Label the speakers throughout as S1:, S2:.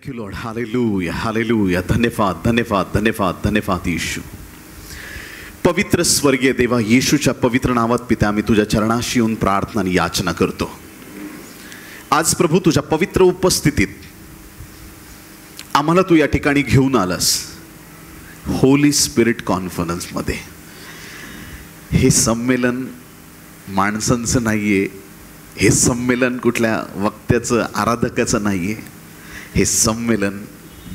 S1: Thank you Lord. Hallelujah, hallelujah. धन्यवाद, धन्यवाद, धन्यवाद, धन्यवाद येशू. पवित्र स्वर्गीय देवा, येशूच्या पवित्र नावात पिता, आम्ही तुझ्या चरणाशी येऊन प्रार्थना आणि याचना करतो. आज प्रभू तुझ्या पवित्र उपस्थितीत आम्हाला तू या ठिकाणी घेऊन आलास. होली स्पिरिट कॉन्फरन्समध्ये हे संमेलन माणसांचं नाहीये, हे संमेलन कुठल्या वक्त्याचं आराधकाचं नाहीये, हे संमेलन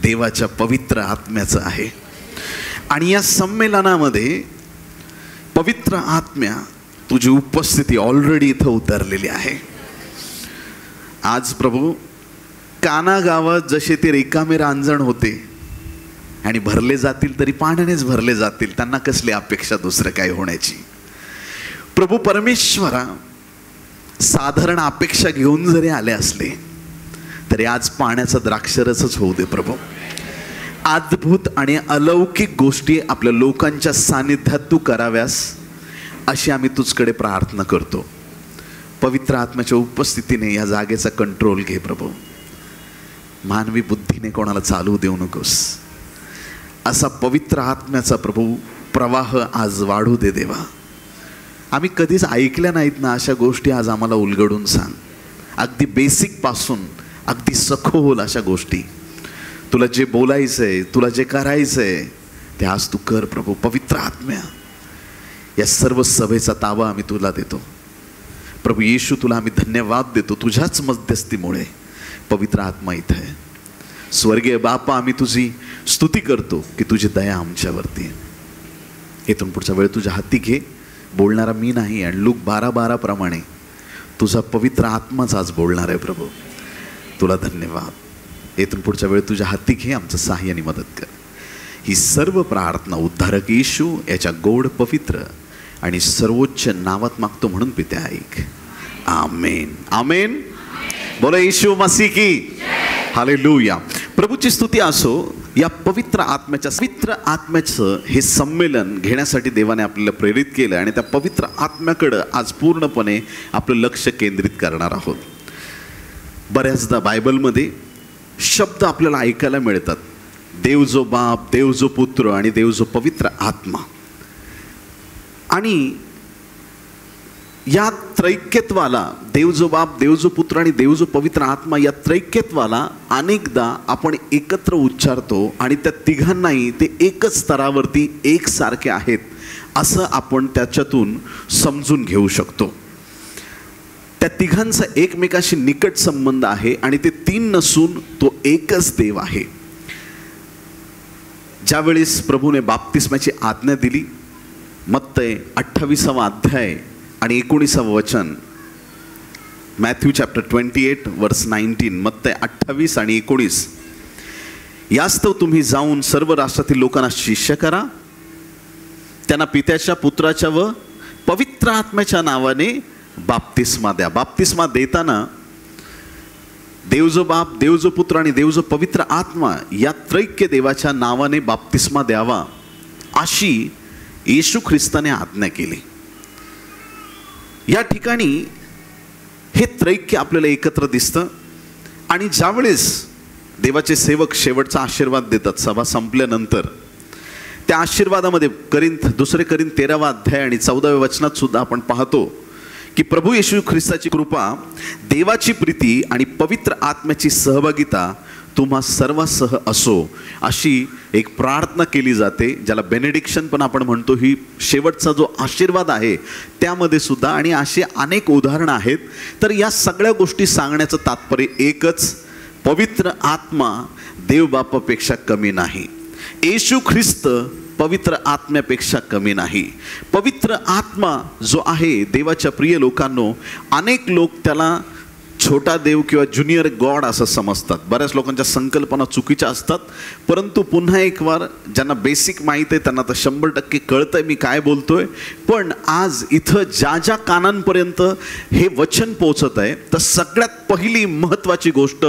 S1: देवाच्या पवित्र आत्म्याचं आहे. आणि या संमेलनामध्ये पवित्र आत्म्या तुझी उपस्थिती ऑलरेडी इथं उतरलेली आहे. आज प्रभू काना गावात जसे ते रिकामे रांजण होते आणि भरले जातील तरी पाण्यानेच भरले जातील, त्यांना कसली अपेक्षा दुसरं काय होण्याची. प्रभू परमेश्वरा, साधारण अपेक्षा घेऊन जरी आले असले तरी आज पाण्याचा द्राक्षरसच होऊ दे प्रभू. अद्भुत आणि अलौकिक गोष्टी आपल्या लोकांच्या सानिध्यात तू कराव्यास अशी आम्ही तुझकडे प्रार्थना करतो. पवित्र आत्म्याच्या उपस्थितीने या जागेचा कंट्रोल घे प्रभू. मानवी बुद्धीने कोणाला चालू देऊ नकोस. असा पवित्र आत्म्याचा प्रभू प्रवाह आज वाढू दे देवा. आम्ही कधीच ऐकल्या नाहीत ना अशा गोष्टी, आज आम्हाला उलगडून सांग. अगदी बेसिक पासून अगदी सखोल अशा गोष्टी. तुला जे बोलायचंय, तुला जे करायचंय ते आज तू कर प्रभू. पवित्र आत्म्या, या सर्व सभेचा ताबा आम्ही तुला देतो प्रभू येशू. तुला आम्ही धन्यवाद देतो तुझ्याच मध्यस्थीमुळे पवित्र आत्मा इथं आहे. स्वर्गीय बापा, आम्ही तुझी स्तुती करतो की तुझी दया आमच्यावरती आहे. इथून पुढचा वेळ तुझ्या हाती घे. बोलणारा मी नाही, आणि लूक 12:12 प्रमाणे तुझा पवित्र आत्माच आज बोलणार आहे प्रभू. तुला धन्यवाद. इथून पुढच्या वेळ तुझ्या हाती घे. आमचं सहाय्य आणि मदत कर. ही सर्व प्रार्थना उद्धारक येशू याच्या गोड, पवित्र आणि सर्वोच्च नावात मागतो म्हणून पिते ऐक. आमेन, आमेन. बोला येशू मसीह की हालेलुया. प्रभूची स्तुती असो. या पवित्र आत्म्याचं हे संमेलन घेण्यासाठी देवाने आपल्याला प्रेरित केलं आणि त्या पवित्र आत्म्याकडं आज पूर्णपणे आपलं लक्ष केंद्रित करणार आहोत. बऱ्याचदा बायबलमध्ये शब्द आपल्याला ऐकायला मिळतात, देव जो बाप, देव जो पुत्र आणि देव जो पवित्र आत्मा. आणि या त्रैक्यत्वाला, देव जो बाप, देव जो पुत्र आणि देव जो पवित्र आत्मा, या त्रैक्यत्वाला अनेकदा आपण एकत्र उच्चारतो आणि त्या तिघांनाही ते एकच स्तरावरती एकसारखे आहेत असं आपण त्याच्यातून समजून घेऊ शकतो. त्या तिघांचा एकमेकाशी निकट संबंध आहे आणि ते तीन नसून तो एकच देव आहे. ज्यावेळेस प्रभूने बाप्तिस्माची आज्ञा दिली, मत्तय 28 अध्याय आणि 19 वचन, मॅथ्यू चॅप्टर 28 वर्स 19, मत्तय 28 आणि 19, यास्तव तुम्ही जाऊन सर्व राष्ट्रातील लोकांना शिष्य करा, त्यांना पित्याच्या, पुत्राच्या व पवित्र आत्म्याच्या नावाने बाप्तिस्मा द्या. बाप्तिस्मा देताना देव जो बाप, देव जो पुत्र आणि देव जो पवित्र आत्मा या त्रैक्य देवाच्या नावाने बाप्तिस्मा द्यावा अशी येशू ख्रिस्ताने आज्ञा केली. या ठिकाणी हे त्रैक्य आपल्याला एकत्र दिसतं. आणि ज्यावेळेस देवाचे सेवक शेवटचा आशीर्वाद देतात सभा संपल्यानंतर, त्या आशीर्वादामध्ये दुसरे करिंथ 13 अध्याय आणि 14 वचनात सुद्धा आपण पाहतो की प्रभू येशू ख्रिस्ताची कृपा, देवाची प्रीती आणि पवित्र आत्म्याची सहभागिता तुम्हा सर्वांसह असो अशी एक प्रार्थना केली जाते, ज्याला बेनेडिक्शन पण आपण म्हणतो. ही शेवटचा जो आशीर्वाद आहे त्यामध्ये सुद्धा, आणि असे अनेक उदाहरणं आहेत. तर या सगळ्या गोष्टी सांगण्याचं तात्पर्य एकच, पवित्र आत्मा देव बापापेक्षा कमी नाही, येशू ख्रिस्त पवित्र आत्म्यापेक्षा कमी नाही. पवित्र आत्मा जो आहे देवाच्या प्रिय लोकांनो, अनेक लोक त्याला छोटा देव किंवा ज्युनियर गॉड असं समजतात. बऱ्याच लोकांच्या संकल्पना चुकीच्या असतात. परंतु पुन्हा एक वार, ज्यांना बेसिक माहीत आहे त्यांना तर 100% कळतंय मी काय बोलतोय. पण आज इथं ज्या ज्या कानांपर्यंत हे वचन पोहोचत आहे, तर सगळ्यात पहिली महत्त्वाची गोष्ट,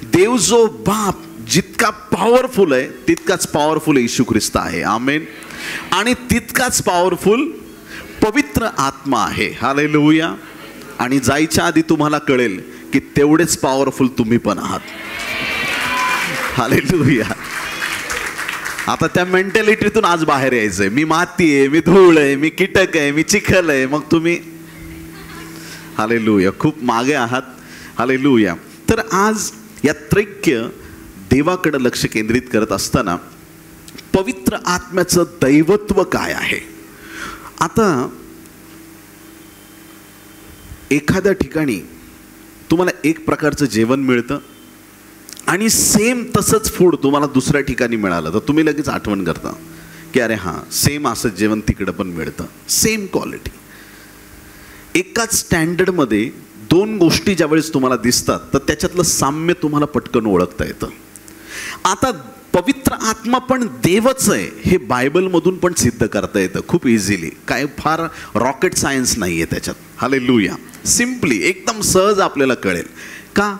S1: देव जो बाप जितका पॉवरफुल आहे तितकाच पॉवरफुल येशू ख्रिस्त आहे. आमेन. आणि तितकाच पॉवरफुल पवित्र आत्मा आहे. हालेलुया. आणि जायच्या आधी तुम्हाला कळेल की तेवढेच पॉवरफुल तुम्ही पण आहात. हालेलुया. आता त्या मेंटॅलिटीतून आज बाहेर यायचंय. मी माती आहे, मी धूळ आहे, मी कीटक आहे, मी चिखल आहे. मग तुम्ही हालेलुया खूप मागे आहात. हालेलुया. तर आज या त्रैक्य देवाकडे लक्ष केंद्रित करत असताना पवित्र आत्म्याचं दैवत्व काय आहे. आता एखाद्या ठिकाणी तुम्हाला एक प्रकारचं जेवण मिळतं आणि सेम तसंच फूड तुम्हाला दुसऱ्या ठिकाणी मिळालं तर तुम्ही लगेच आठवण करता की अरे हां सेम असं जेवण तिकडं पण मिळतं, सेम क्वालिटी. एकाच स्टँडर्डमध्ये दोन गोष्टी ज्यावेळेस तुम्हाला दिसतात तर त्याच्यातलं साम्य तुम्हाला पटकन ओळखता येतं. आता पवित्र आत्मा पण देवच आहे हे बायबलमधून पण सिद्ध करता येतं खूप इझिली. काय फार रॉकेट सायन्स नाही आहे त्याच्यात. हालेलुया. सिम्पली एकदम सहज आपल्याला कळेल का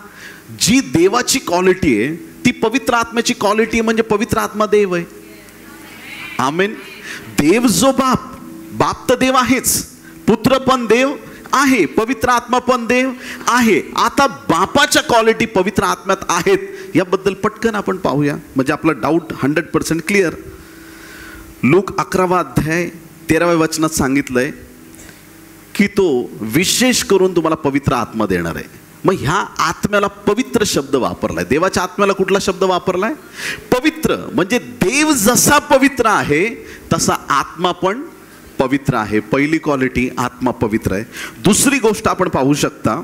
S1: जी देवाची क्वालिटी आहे ती पवित्र आत्म्याची क्वालिटी म्हणजे पवित्र आत्मा देव आहे. आमेन. देव जो बाप तर देव आहेच, पुत्र पण देव आहे, पवित्र आत्मा पण देव आहे. आता बापाच्या क्वालिटी पवित्र आत्म्यात आहेत याबद्दल पटकन आपण पाहूया म्हणजे आपला डाऊट 100% क्लिअर. लूक 11 अध्याय 13व्या वचनात सांगितलंय की तो विशेष करून तुम्हाला पवित्र आत्मा देणार आहे. मग ह्या आत्म्याला पवित्र शब्द वापरलाय. देवाच्या आत्म्याला कुठला शब्द वापरलाय? पवित्र. म्हणजे देव जसा पवित्र आहे तसा आत्मा पण पवित्र आहे. पहिली क्वालिटी आत्मा पवित्र आहे. दुसरी गोष्ट आपण पाहू शकता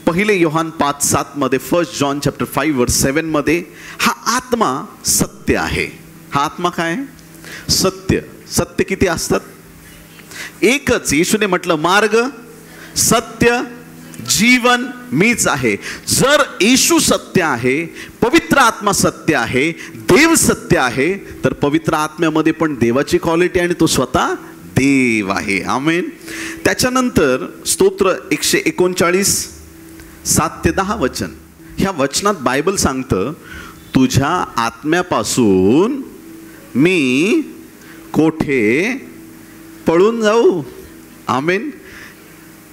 S1: पहिले योहान 5:7 मध्ये, 1 जॉन चॅप्टर 5:7 मध्ये हा आत्मा सत्य आहे. हा आत्मा काय आहे? सत्य. सत्य किती असतात? एकच. येशूने म्हटलं मार्ग, सत्य, जीवन मीच आहे. जर येशू सत्य आहे, पवित्र आत्मा सत्य आहे, देव सत्य आहे तर पवित्र आत्म्यामध्ये पण देवाची क्वालिटी आणि तो स्वतः देव आहे. आमेन. त्याच्यानंतर स्तोत्र 139 7 ते 10 वचन. ह्या वचनात बायबल सांगतं तुझ्या आत्म्यापासून मी कोठे पळून जाऊ. आमेन.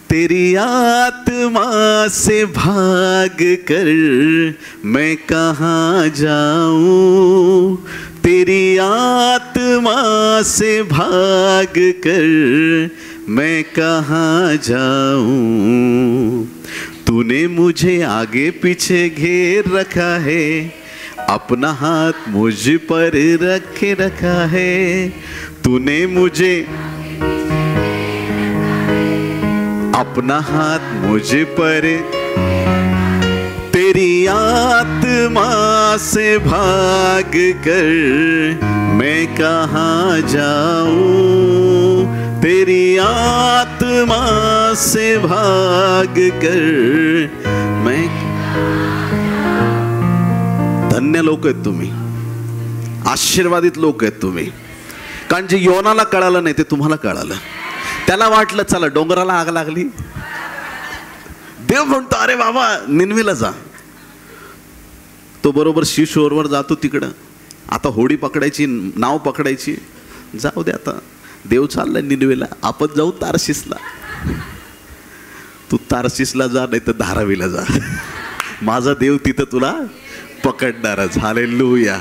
S1: तेरी आत्मा से भाग कर मैं कहाँ जाऊं, तेरी आत्मा से भाग कर मैं कहाँ जाऊं. तूने मुझे आगे पीछे घेर रखा है, अपना हाथ मुझ पर रखे रखा है. तूने मुझे अपना हाथ मुझ पर, तेरी आत्मा से भाग कर मैं कहाँ जाऊं, तेरी आत्मा से भाग कर मैं. धन्य लोक आहेत तुम्ही, आशीर्वादित लोक आहेत तुम्ही. कारण जे योनाला कळालं नाही ते तुम्हाला कळालं. त्याला वाटलं चला डोंगराला आग लागली. देव म्हणतो अरे बाबा निनवेला जा. तो बरोबर शिशोरवर जातो तिकडं. आता होडी पकडायची, नाव पकडायची. जाऊ दे आता देव चाललाय निनवेला, आपण जाऊ तारशीसला. तू तारशीसला जा नाही तर धारावीला जा, माझा देव तिथं तुला पकडणारच. हालेलुया.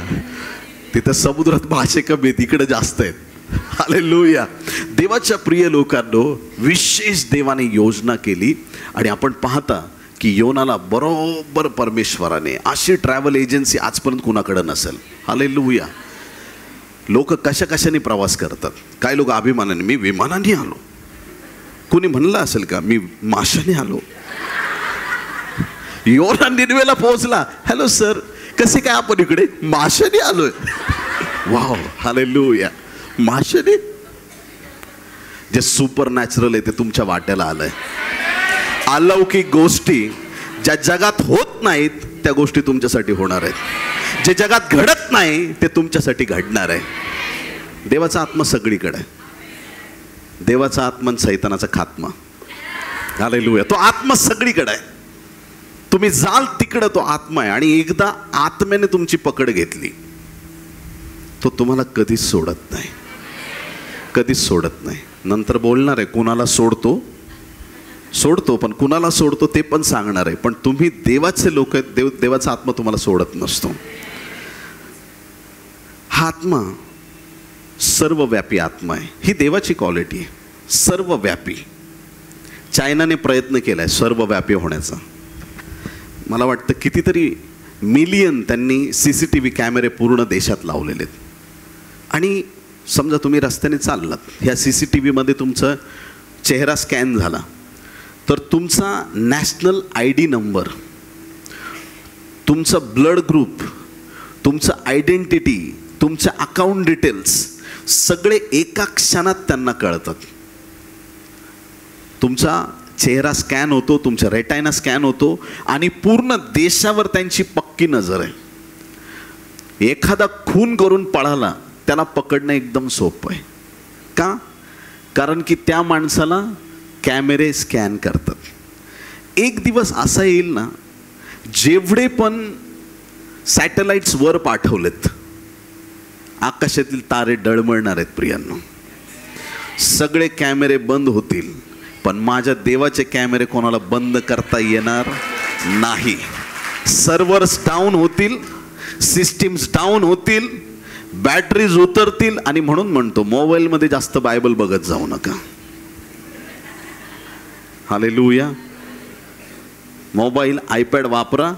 S1: तिथं समुद्रात मासे कमी आहेत, इकडे जास्त आहेत. हालेलुया. देवाच्या प्रिय लोकांनो, विशेष देवाने योजना केली आणि आपण पाहता की योनाला बरोबर परमेश्वराने, अशी ट्रॅव्हल एजन्सी आजपर्यंत कुणाकडे नसेल. हालेलुया. लोक कशा कशाने प्रवास करतात. काही लोक अभिमानाने मी विमानाने आलो, कुणी म्हणलं असेल का मी माशाने आलो. योना निनवेला पोहोचला, हॅलो सर कसे काय आपण इकडे? माशाने आलोय. वाव. हालेलुया. माशाने. जे सुपर नॅचरल आहे ते तुमच्या वाट्याला आलंय. अलौकिक गोष्टी ज्या जगात होत नाहीत त्या गोष्टी तुमच्यासाठी होणार आहेत. जे जगात घडत नाही ते तुमच्यासाठी घडणार आहे. देवाचा आत्मा सगळीकडे आहे. देवाचा आत्मा सैतानाचा खात्मा. हालेलुया. तो आत्मा सगळीकडे आहे. तुम्ही जाल तिकडं तो आत्मा आहे. आणि एकदा आत्म्याने तुमची पकड घेतली तो तुम्हाला कधीच सोडत नाही, कधीच सोडत नाही. नंतर बोलणार आहे कुणाला सोडतो पण कुणाला सोडतो ते पण सांगणार आहे. पण तुम्ही देवाचे लोक आहेत. देवाचा आत्मा तुम्हाला सोडत नसतो. हा आत्मा सर्वव्यापी आत्मा आहे. ही देवाची क्वालिटी आहे, सर्वव्यापी. चायनाने प्रयत्न केला आहे सर्वव्यापी होण्याचा. मला वाटतं कितीतरी मिलियन त्यांनी CCTV कॅमेरे पूर्ण देशात लावलेले आहेत. आणि समजा तुम्ही रस्त्याने चाललात, ह्या CCTVमध्ये तुमचा चेहरा स्कॅन झाला तर तुमचा नॅशनल ID नंबर, तुमचा ब्लड ग्रुप, तुमचं आयडेंटिटी, तुमच्या अकाउंट डिटेल्स सगळे एका क्षणात त्यांना कळतात. तुमचा चेहरा स्कॅन होतो, तुमचा रेटायना स्कॅन होतो आणि पूर्ण देशावर त्यांची पक्की नजर आहे. एखादा खून करून पळाला त्याला पकडणं एकदम सोपं आहे. का? कारण की त्या माणसाला कॅमेरे स्कॅन करतात. एक दिवस असा येईल ना, जेवढे पण सॅटेलाइट्स वर पाठवलेत, आकाशातील तारे डळमळणार आहेत प्रियांनो. सगळे कॅमेरे बंद होतील, पण माझ्या देवाचे कॅमेरे कोणाला बंद करता येणार नाही. सर्व्हर्स डाऊन होतील, सिस्टीम्स डाऊन होतील, बॅटरीज उतरतील. आणि म्हणून म्हणतो मोबाईलमध्ये जास्त बायबल बघत जाऊ नका. हालेलुया. मोबाईल, आयपॅड वापरा,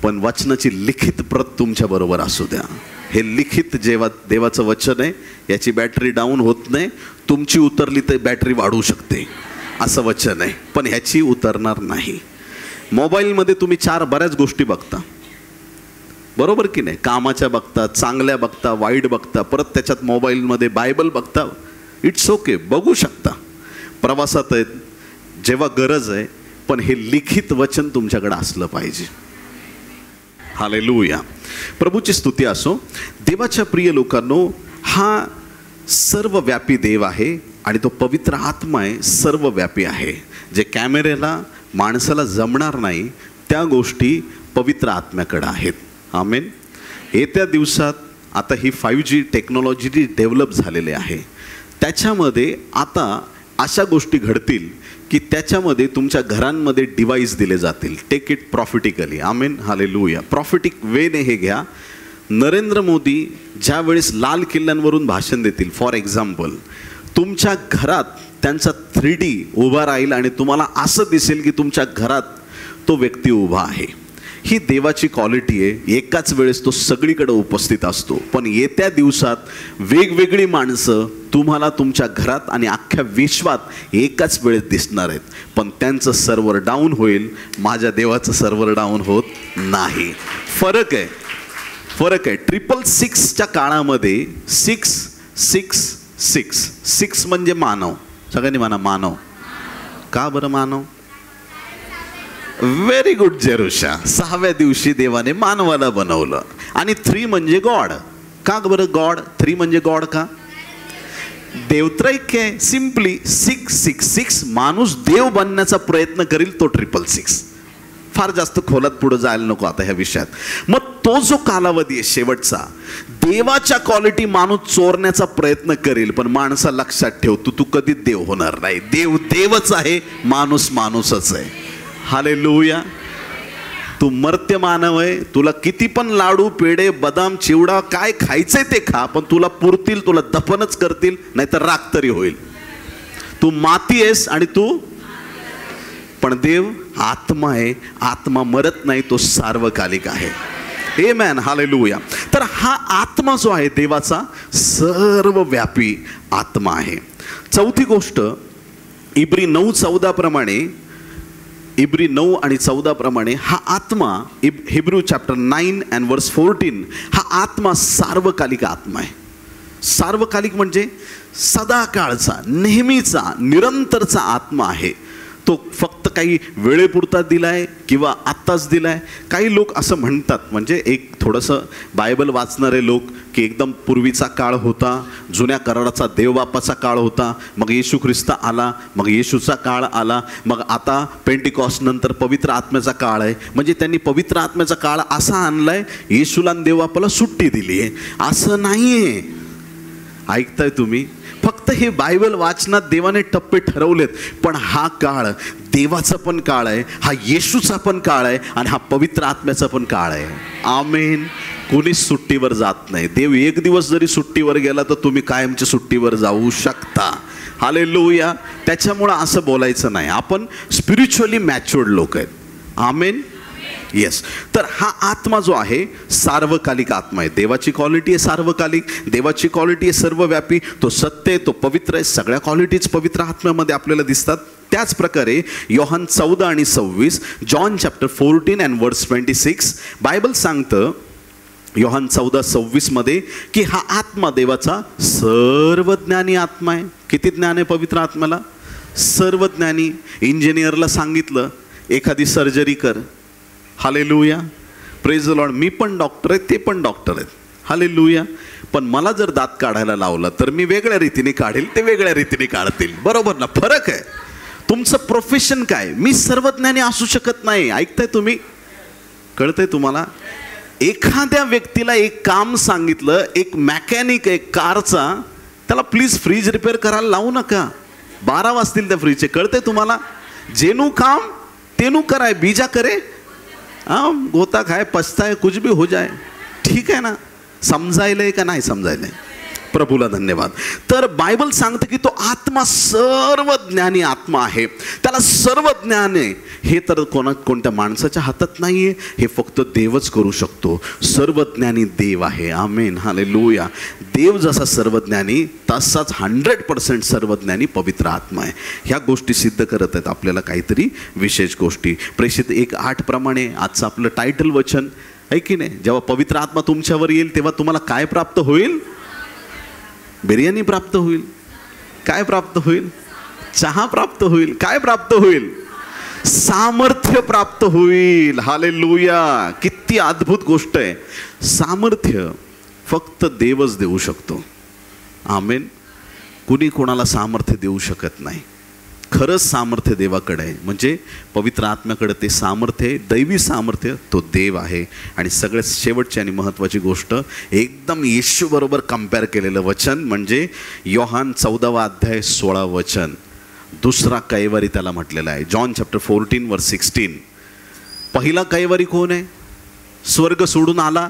S1: पण वचनाची लिखित प्रत तुमच्या बरोबर असू द्या. हे लिखित जेव्हा देवाचं वचन आहे, याची बॅटरी डाऊन होत नाही. तुमची उतरली तर बॅटरी वाढू शकते असं वचन आहे, पण ह्याची उतरणार नाही. मोबाईलमध्ये तुम्ही बऱ्याच गोष्टी बघता, बरोबर की नाही? कामाच्या बघता, चांगल्या बघता, वाईट बघता, परत त्याच्यात मोबाईलमध्ये बायबल बघता. इट्स ओके, बघू शकता. प्रवासात आहेत, जेव्हा गरज आहे, पण हे लिखित वचन तुमच्याकडे असलं पाहिजे. हालेलुया. प्रभूची स्तुती असो. देवाच्या प्रिय लोकांनो, हा सर्वव्यापी देव आहे आणि तो पवित्र आत्मा आहे, सर्वव्यापी आहे. जे कॅमेऱ्याला माणसाला जमणार नाही त्या गोष्टी पवित्र आत्म्याकडे आहेत. आमेन. येत्या दिवसात आता ही 5G टेक्नॉलॉजी जी डेव्हलप झालेली आहे, त्याच्यामध्ये आता अशा गोष्टी घडतील की त्याच्यामध्ये तुमच्या घरांमध्ये डिव्हाइस दिले जातील. Take it prophetically. Amen. Hallelujah. Prophetic way हे घ्या. नरेंद्र मोदी ज्या वेळेस लाल किल्ल्यांवरून भाषण देतील, फॉर एक्झाम्पल, तुमच्या घरात त्यांचा 3D उभा राहील आणि तुम्हाला असं दिसेल की तुमच्या घरात तो व्यक्ती उभा आहे. ही देवाची क्वालिटी आहे. एकाच वेळेस तो सगळीकडे उपस्थित असतो, पण येत्या दिवसात वेगवेगळी माणसं तुम्हाला तुमच्या घरात आणि अख्ख्या विश्वात एकाच वेळेस दिसणार आहेत, पण त्यांचं सर्व्हर डाऊन होईल. माझ्या देवाचं सर्व्हर डाऊन होत नाही. फरक आहे, फरक आहे. 666च्या काळामध्ये 666 म्हणजे मानव. सगळ्यांनी म्हणा मानव. का बरं मानव? Very good जेरुषा. 6व्या दिवशी देवाने मानवाला बनवलं. आणि 3 म्हणजे गॉड. का बरं गॉड? 3 म्हणजे गॉड का? देवत्रैक्य आहे. सिम्पली 666 माणूस देव बनण्याचा प्रयत्न करील, तो 666. फार जास्त खोलात पुढे जायला नको आता ह्या विषयात. मग तो जो कालावधी आहे शेवटचा, देवाच्या क्वालिटी माणूस चोरण्याचा प्रयत्न करेल, पण माणसा लक्षात ठेव, तू कधीच देव होणार नाही. देव देवच आहे, माणूस माणूसच आहे. हालेलुया. तू मर्त्य मानव आहे. तुला किती पण लाडू, पेढे, बदाम, चिवडा काय खायचंय ते खा, पण तुला पुरतील, तुला दफनच करतील, नाहीतर राख तरी होईल. तू माती आहेस आणि तू, पण देव आत्मा आहे. आत्मा मरत नाही, तो सार्वकालिक आहे. आमेन. हालेलुया. तर हा आत्मा जो आहे देवाचा सर्वव्यापी आत्मा आहे. चौथी गोष्ट, इब्री 9:14 प्रमाणे, इब्री 9 आणि 14 प्रमाणे हा आत्मा, हिब्रू चॅप्टर 9 and verse 14, हा आत्मा सार्वकालिक आत्मा आहे. सार्वकालिक म्हणजे सदाकाळचा, नेहमीचा, निरंतरचा आत्मा आहे. तो फक्त काही वेळेपुरता दिलाय किंवा आत्ताच दिलाय. काही लोक असं म्हणतात, म्हणजे एक थोडंसं बायबल वाचणारे लोक, की एकदम पूर्वीचा काळ होता, जुन्या कराराचा देवबापाचा काळ होता, मग येशू ख्रिस्त आला, मग येशूचा काळ आला, मग आता पेंटिकॉस्ट नंतर पवित्र आत्म्याचा काळ आहे. म्हणजे त्यांनी पवित्र आत्म्याचा काळ असा आणलाय, येशूला देवबापाला सुट्टी दिली आहे. असं नाही आहे. ऐकताय तुम्ही? फक्त हे बायबल वाचनात देवाने टप्पे ठरवलेत, पण हा काळ देवाचा पण काळ आहे, हा येशूचा पण काळ आहे आणि हा पवित्र आत्म्याचा पण काळ आहे. आमेन. कोणीच सुट्टीवर जात नाही. देव एक दिवस जरी सुट्टीवर गेला तर तुम्ही कायमच्या सुट्टीवर जाऊ शकता. हालेलुया. त्याच्यामुळं असं बोलायचं नाही, आपण स्पिरिच्युअली मॅच्युअर्ड लोक आहेत. आमेन. येस. तर हा आत्मा जो आहे सार्वकालिक आत्मा आहे. देवाची क्वालिटी आहे सार्वकालिक, देवाची क्वालिटी आहे सर्वव्यापी, तो सत्य आहे, तो पवित्र आहे. सगळ्या क्वालिटीज पवित्र आत्म्यामध्ये आपल्याला दिसतात. त्याच प्रकारे योहान 14 आणि 26, जॉन चॅप्टर 14 अँड वर्स 26, बायबल सांगतं योहान 14:26 मध्ये की हा आत्मा देवाचा सर्वज्ञानी आत्मा आहे. किती ज्ञान आहे पवित्र आत्म्याला? सर्वज्ञानी. इंजिनियरला सांगितलं एखादी सर्जरी कर, हालेलुया, प्रेज द लॉर्ड. मी पण डॉक्टर आहे, ते पण डॉक्टर आहेत, हालेलुया. पण मला जर दात काढायला लावलं तर मी वेगळ्या रीतीने काढेल, ते वेगळ्या रीतीने काढतील. बरोबर ना? फरक आहे. तुमचं प्रोफेशन काय? मी सर्वज्ञानी असू शकत नाही. ऐकताय तुम्ही? कळतंय तुम्हाला? एखाद्या व्यक्तीला एक काम सांगितलं, एक मॅकॅनिक आहे कारचा, त्याला प्लीज फ्रीज रिपेअर करायला लावू नका. 12 वाजतील त्या फ्रीजचे. कळतंय तुम्हाला? जेनू काम तेनू कराय, बीजा करे गोता खाय पछताय कुछ भी हो जाए. ठीक आहे ना? समजायलंय का नाही समजायलंय? प्रभूला धन्यवाद. तर बायबल सांगतं की तो आत्मा सर्वज्ञानी आत्मा आहे, त्याला सर्व ज्ञान आहे. हे तर कोणत्या माणसाच्या हातात नाहीये, हे फक्त देवच करू शकतो. सर्वज्ञानी देव आहे. आमेन. हालेलुया. देव जसा सर्वज्ञानी तसाच 100% सर्वज्ञानी पवित्र आत्मा आहे. ह्या गोष्टी सिद्ध करत आहेत आपल्याला काहीतरी विशेष गोष्टी. प्रेषित 1:8 प्रमाणे आजचं आपलं टायटल वचन आहे की नाही, जेव्हा पवित्र आत्मा तुमच्यावर येईल तेव्हा तुम्हाला काय प्राप्त होईल? बिर्याणी प्राप्त होईल. काय प्राप्त होईल? चहा प्राप्त होईल. काय प्राप्त होईल? सामर्थ्य प्राप्त होईल. हालेलुया. किती अद्भुत गोष्ट आहे. सामर्थ्य फक्त देवच देऊ शकतो. आमेन. कुणी कोणाला सामर्थ्य देऊ शकत नाही. खरंच सामर्थ्य देवाकडे आहे, म्हणजे पवित्र आत्म्याकडे ते सामर्थ्य आहे, दैवी सामर्थ्य, तो देव आहे. आणि सगळ्यात शेवटची आणि महत्त्वाची गोष्ट, एकदम येशू बरोबर कम्पेअर केलेलं वचन म्हणजे योहान 14:16 वचन. दुसरा कैवारी त्याला म्हटलेला आहे. John chapter 14:16. पहिला कैवारी कोण आहे? स्वर्ग सोडून आला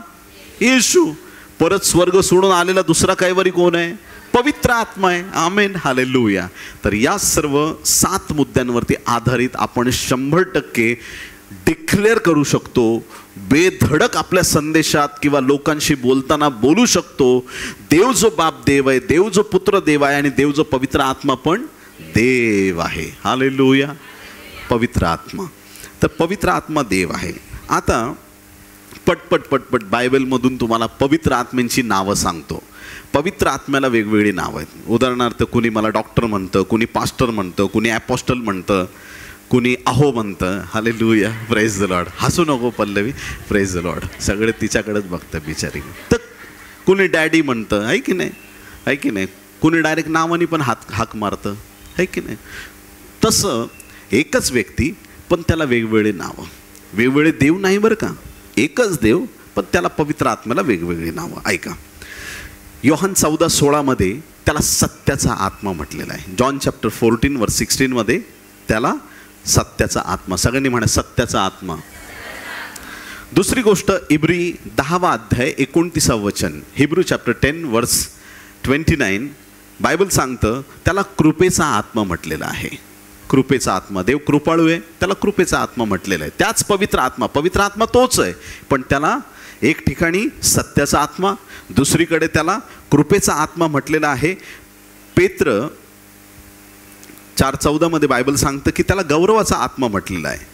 S1: येशू. परत स्वर्ग सोडून आलेला दुसरा कैवारी कोण आहे? पवित्र आत्मा आहे. आमेन. हालेलुया. तर या सर्व 7 मुद्द्यांवरती आधारित आपण 100% डिक्लेअर करू शकतो, बेधडक आपल्या संदेशात किंवा लोकांशी बोलताना बोलू शकतो, देव जो बाप देव आहे, देव जो पुत्र देव आहे आणि देव जो पवित्र आत्मा पण देव आहे. हालेलुया. पवित्र आत्मा. तर पवित्र आत्मा देव आहे. आता पटपट बायबलमधून तुम्हाला पवित्र आत्म्यांची नावं सांगतो. पवित्र आत्म्याला वेगवेगळी नावं आहेत. उदाहरणार्थ कुणी मला डॉक्टर म्हणतं, कुणी पास्टर म्हणतं, कुणी ॲपॉस्टल म्हणतं, कुणी अहो म्हणतं. हालेलुया. Praise the Lord. हसू नको पल्लवी. Praise the Lord. सगळे तिच्याकडेच बघतं बिचारी. तर कुणी डॅडी म्हणतं, आहे की नाही? आहे की नाही? कुणी डायरेक्ट नावानी पण हाक मारतं, आहे की नाही? तसं एकच व्यक्ती पण त्याला वेगवेगळे नावं. वेगवेगळे देव नाही बरं का, एकच देव पण त्याला पवित्र आत्म्याला वेगवेगळी नावं. ऐका, योहान 14:16 मध्ये त्याला सत्याचा आत्मा म्हटलेला आहे. जॉन चॅप्टर 14:16 मध्ये त्याला सत्याचा आत्मा. सगळ्यांनी म्हणा सत्याचा आत्मा. दुसरी गोष्ट, इब्री 10:29 वचन. हिब्रू चॅप्टर 10:29 बायबल सांगतं त्याला कृपेचा आत्मा म्हटलेला आहे. कृपेचा आत्मा. देव कृपाळू आहे, त्याला कृपेचा आत्मा म्हटलेला आहे. त्याच पवित्र आत्मा. पवित्र आत्मा तोच आहे, पण त्याला एक ठिकाणी सत्याचा आत्मा, दुसरीकडे त्याला कृपेचा आत्मा म्हटलेला आहे. पेत्र 4:14 मध्ये बायबल सांगतं की त्याला गौरवाचा आत्मा म्हटलेला आहे.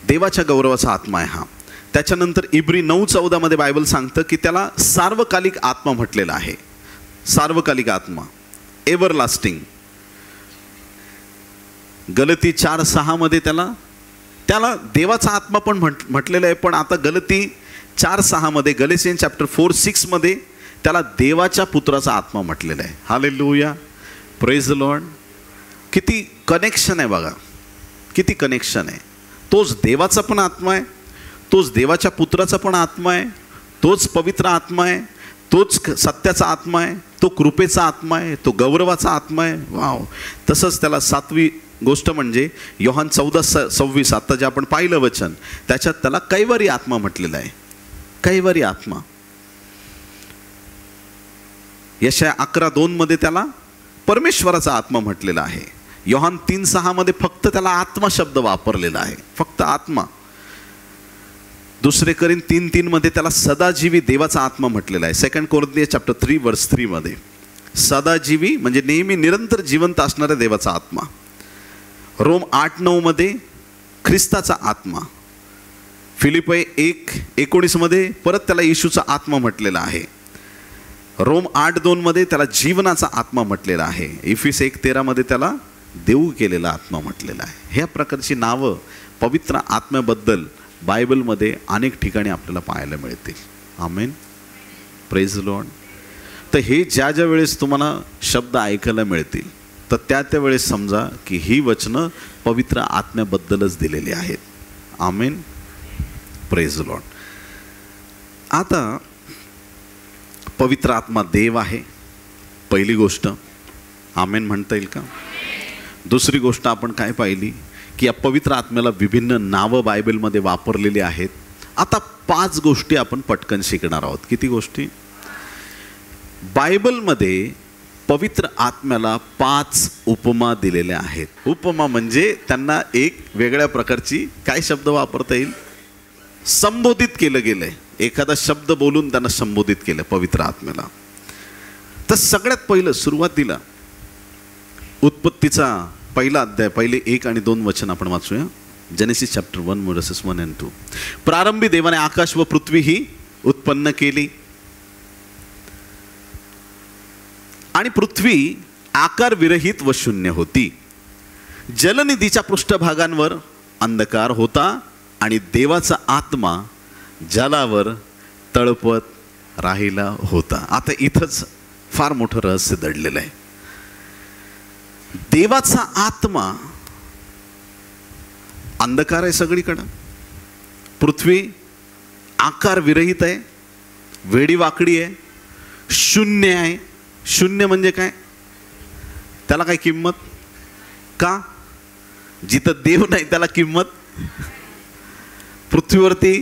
S1: देवाच्या गौरवाचा आत्मा आहे हा. त्याच्यानंतर इब्री 9:14 मध्ये बायबल सांगतं की त्याला सार्वकालिक आत्मा म्हटलेला आहे. सार्वकालिक आत्मा, एव्हरलास्टिंग. गलती 4:6 मध्ये त्याला देवाचा आत्मा पण म्हटलेला आहे. पण आता गलती 4:6 मध्ये, गलेशियन चॅप्टर 4:6 मध्ये त्याला देवाच्या पुत्राचा आत्मा म्हटलेला आहे. हालेलुया. Praise the Lord. किती कनेक्शन आहे बघा, किती कनेक्शन आहे. तोच देवाचा पण आत्मा आहे, तोच देवाच्या पुत्राचा पण आत्मा आहे, तोच पवित्र आत्मा आहे, तोच सत्याचा आत्मा आहे, तो कृपेचा आत्मा आहे, तो गौरवाचा आत्मा आहे. वाव. तसंच त्याला 7वी गोष्ट म्हणजे योहान 14:26 आता जे आपण पाहिलं वचन, त्याच्यात त्याला कैवारी आत्मा म्हटलेला आहे. कैवारी आत्मा. यशाया 11:2 मध्ये त्याला परमेश्वराचा आत्मा म्हटलेला आहे. योहान 3:6 मध्ये फक्त त्याला आत्मा शब्द वापरलेला आहे, फक्त आत्मा. 2 करिन 3:3 मध्ये त्याला सदाजीवी देवाचा आत्मा म्हटलेला आहे. 2 कोरिन्थियन्स चॅप्टर 3:3 मध्ये सदाजीवी म्हणजे नेहमी निरंतर जिवंत असणाऱ्या देवाचा आत्मा. रोम 8:9 मध्ये ख्रिस्ताचा आत्मा. फिलिपी 1:19 मध्ये परत त्याला येशूचा आत्मा म्हटलेला आहे. रोम 8:2 मध्ये त्याला जीवनाचा आत्मा म्हटलेला आहे. इफिस 1:13 मध्ये त्याला देऊ केलेला आत्मा म्हटलेला आहे. ह्या प्रकारची नावं पवित्र आत्म्याबद्दल बायबलमध्ये अनेक ठिकाणी आपल्याला पाहायला मिळतील. आमेन. Praise Lord. तर हे ज्या ज्या वेळेस तुम्हाला शब्द ऐकायला मिळतील तर त्या वेळेस समजा की ही वचनं पवित्र आत्म्याबद्दलच दिलेली आहेत. आमेन. Praise Lord. आता पवित्र आत्मा देव आहे, पहिली गोष्ट. आमेन म्हणता येईल का? दुसरी गोष्ट आपण काय पाहिली की या पवित्र आत्म्याला विभिन्न नावं बायबलमध्ये वापरलेली आहेत. आता 5 गोष्टी आपण पटकन शिकणार आहोत. किती गोष्टी? बायबलमध्ये पवित्र आत्म्याला 5 उपमा दिलेल्या आहेत. उपमा म्हणजे त्यांना एक वेगळ्या प्रकारची काय शब्द वापरता येईल, संबोधित केलं गेलंय. एखादा शब्द बोलून त्यांना संबोधित केलं पवित्र आत्म्याला. तर सगळ्यात पहिलं सुरुवातीला उत्पत्तीचा पहिला अध्याय, पहिले 1 आणि 2 वचन आपण वाचूया. Genesis chapter 1 verses 1 and 2. प्रारंभी देवाने आकाश व पृथ्वी ही उत्पन्न केली आणि पृथ्वी आकार विरहित व शून्य होती. जलनिधीच्या पृष्ठभागांवर अंधकार होता आणि देवाचा आत्मा जलावर तळपत राहिला होता. आता इथंच फार मोठं रहस्य दडलेलं आहे. देवाचा आत्मा, अंधकार आहे सगळीकडं, पृथ्वी आकार विरहित आहे, वेडी वाकडी आहे, शून्य आहे. शून्य म्हणजे काय? त्याला काय किंमत? का? जिथं देव नाही त्याला किंमत. पृथ्वीवरती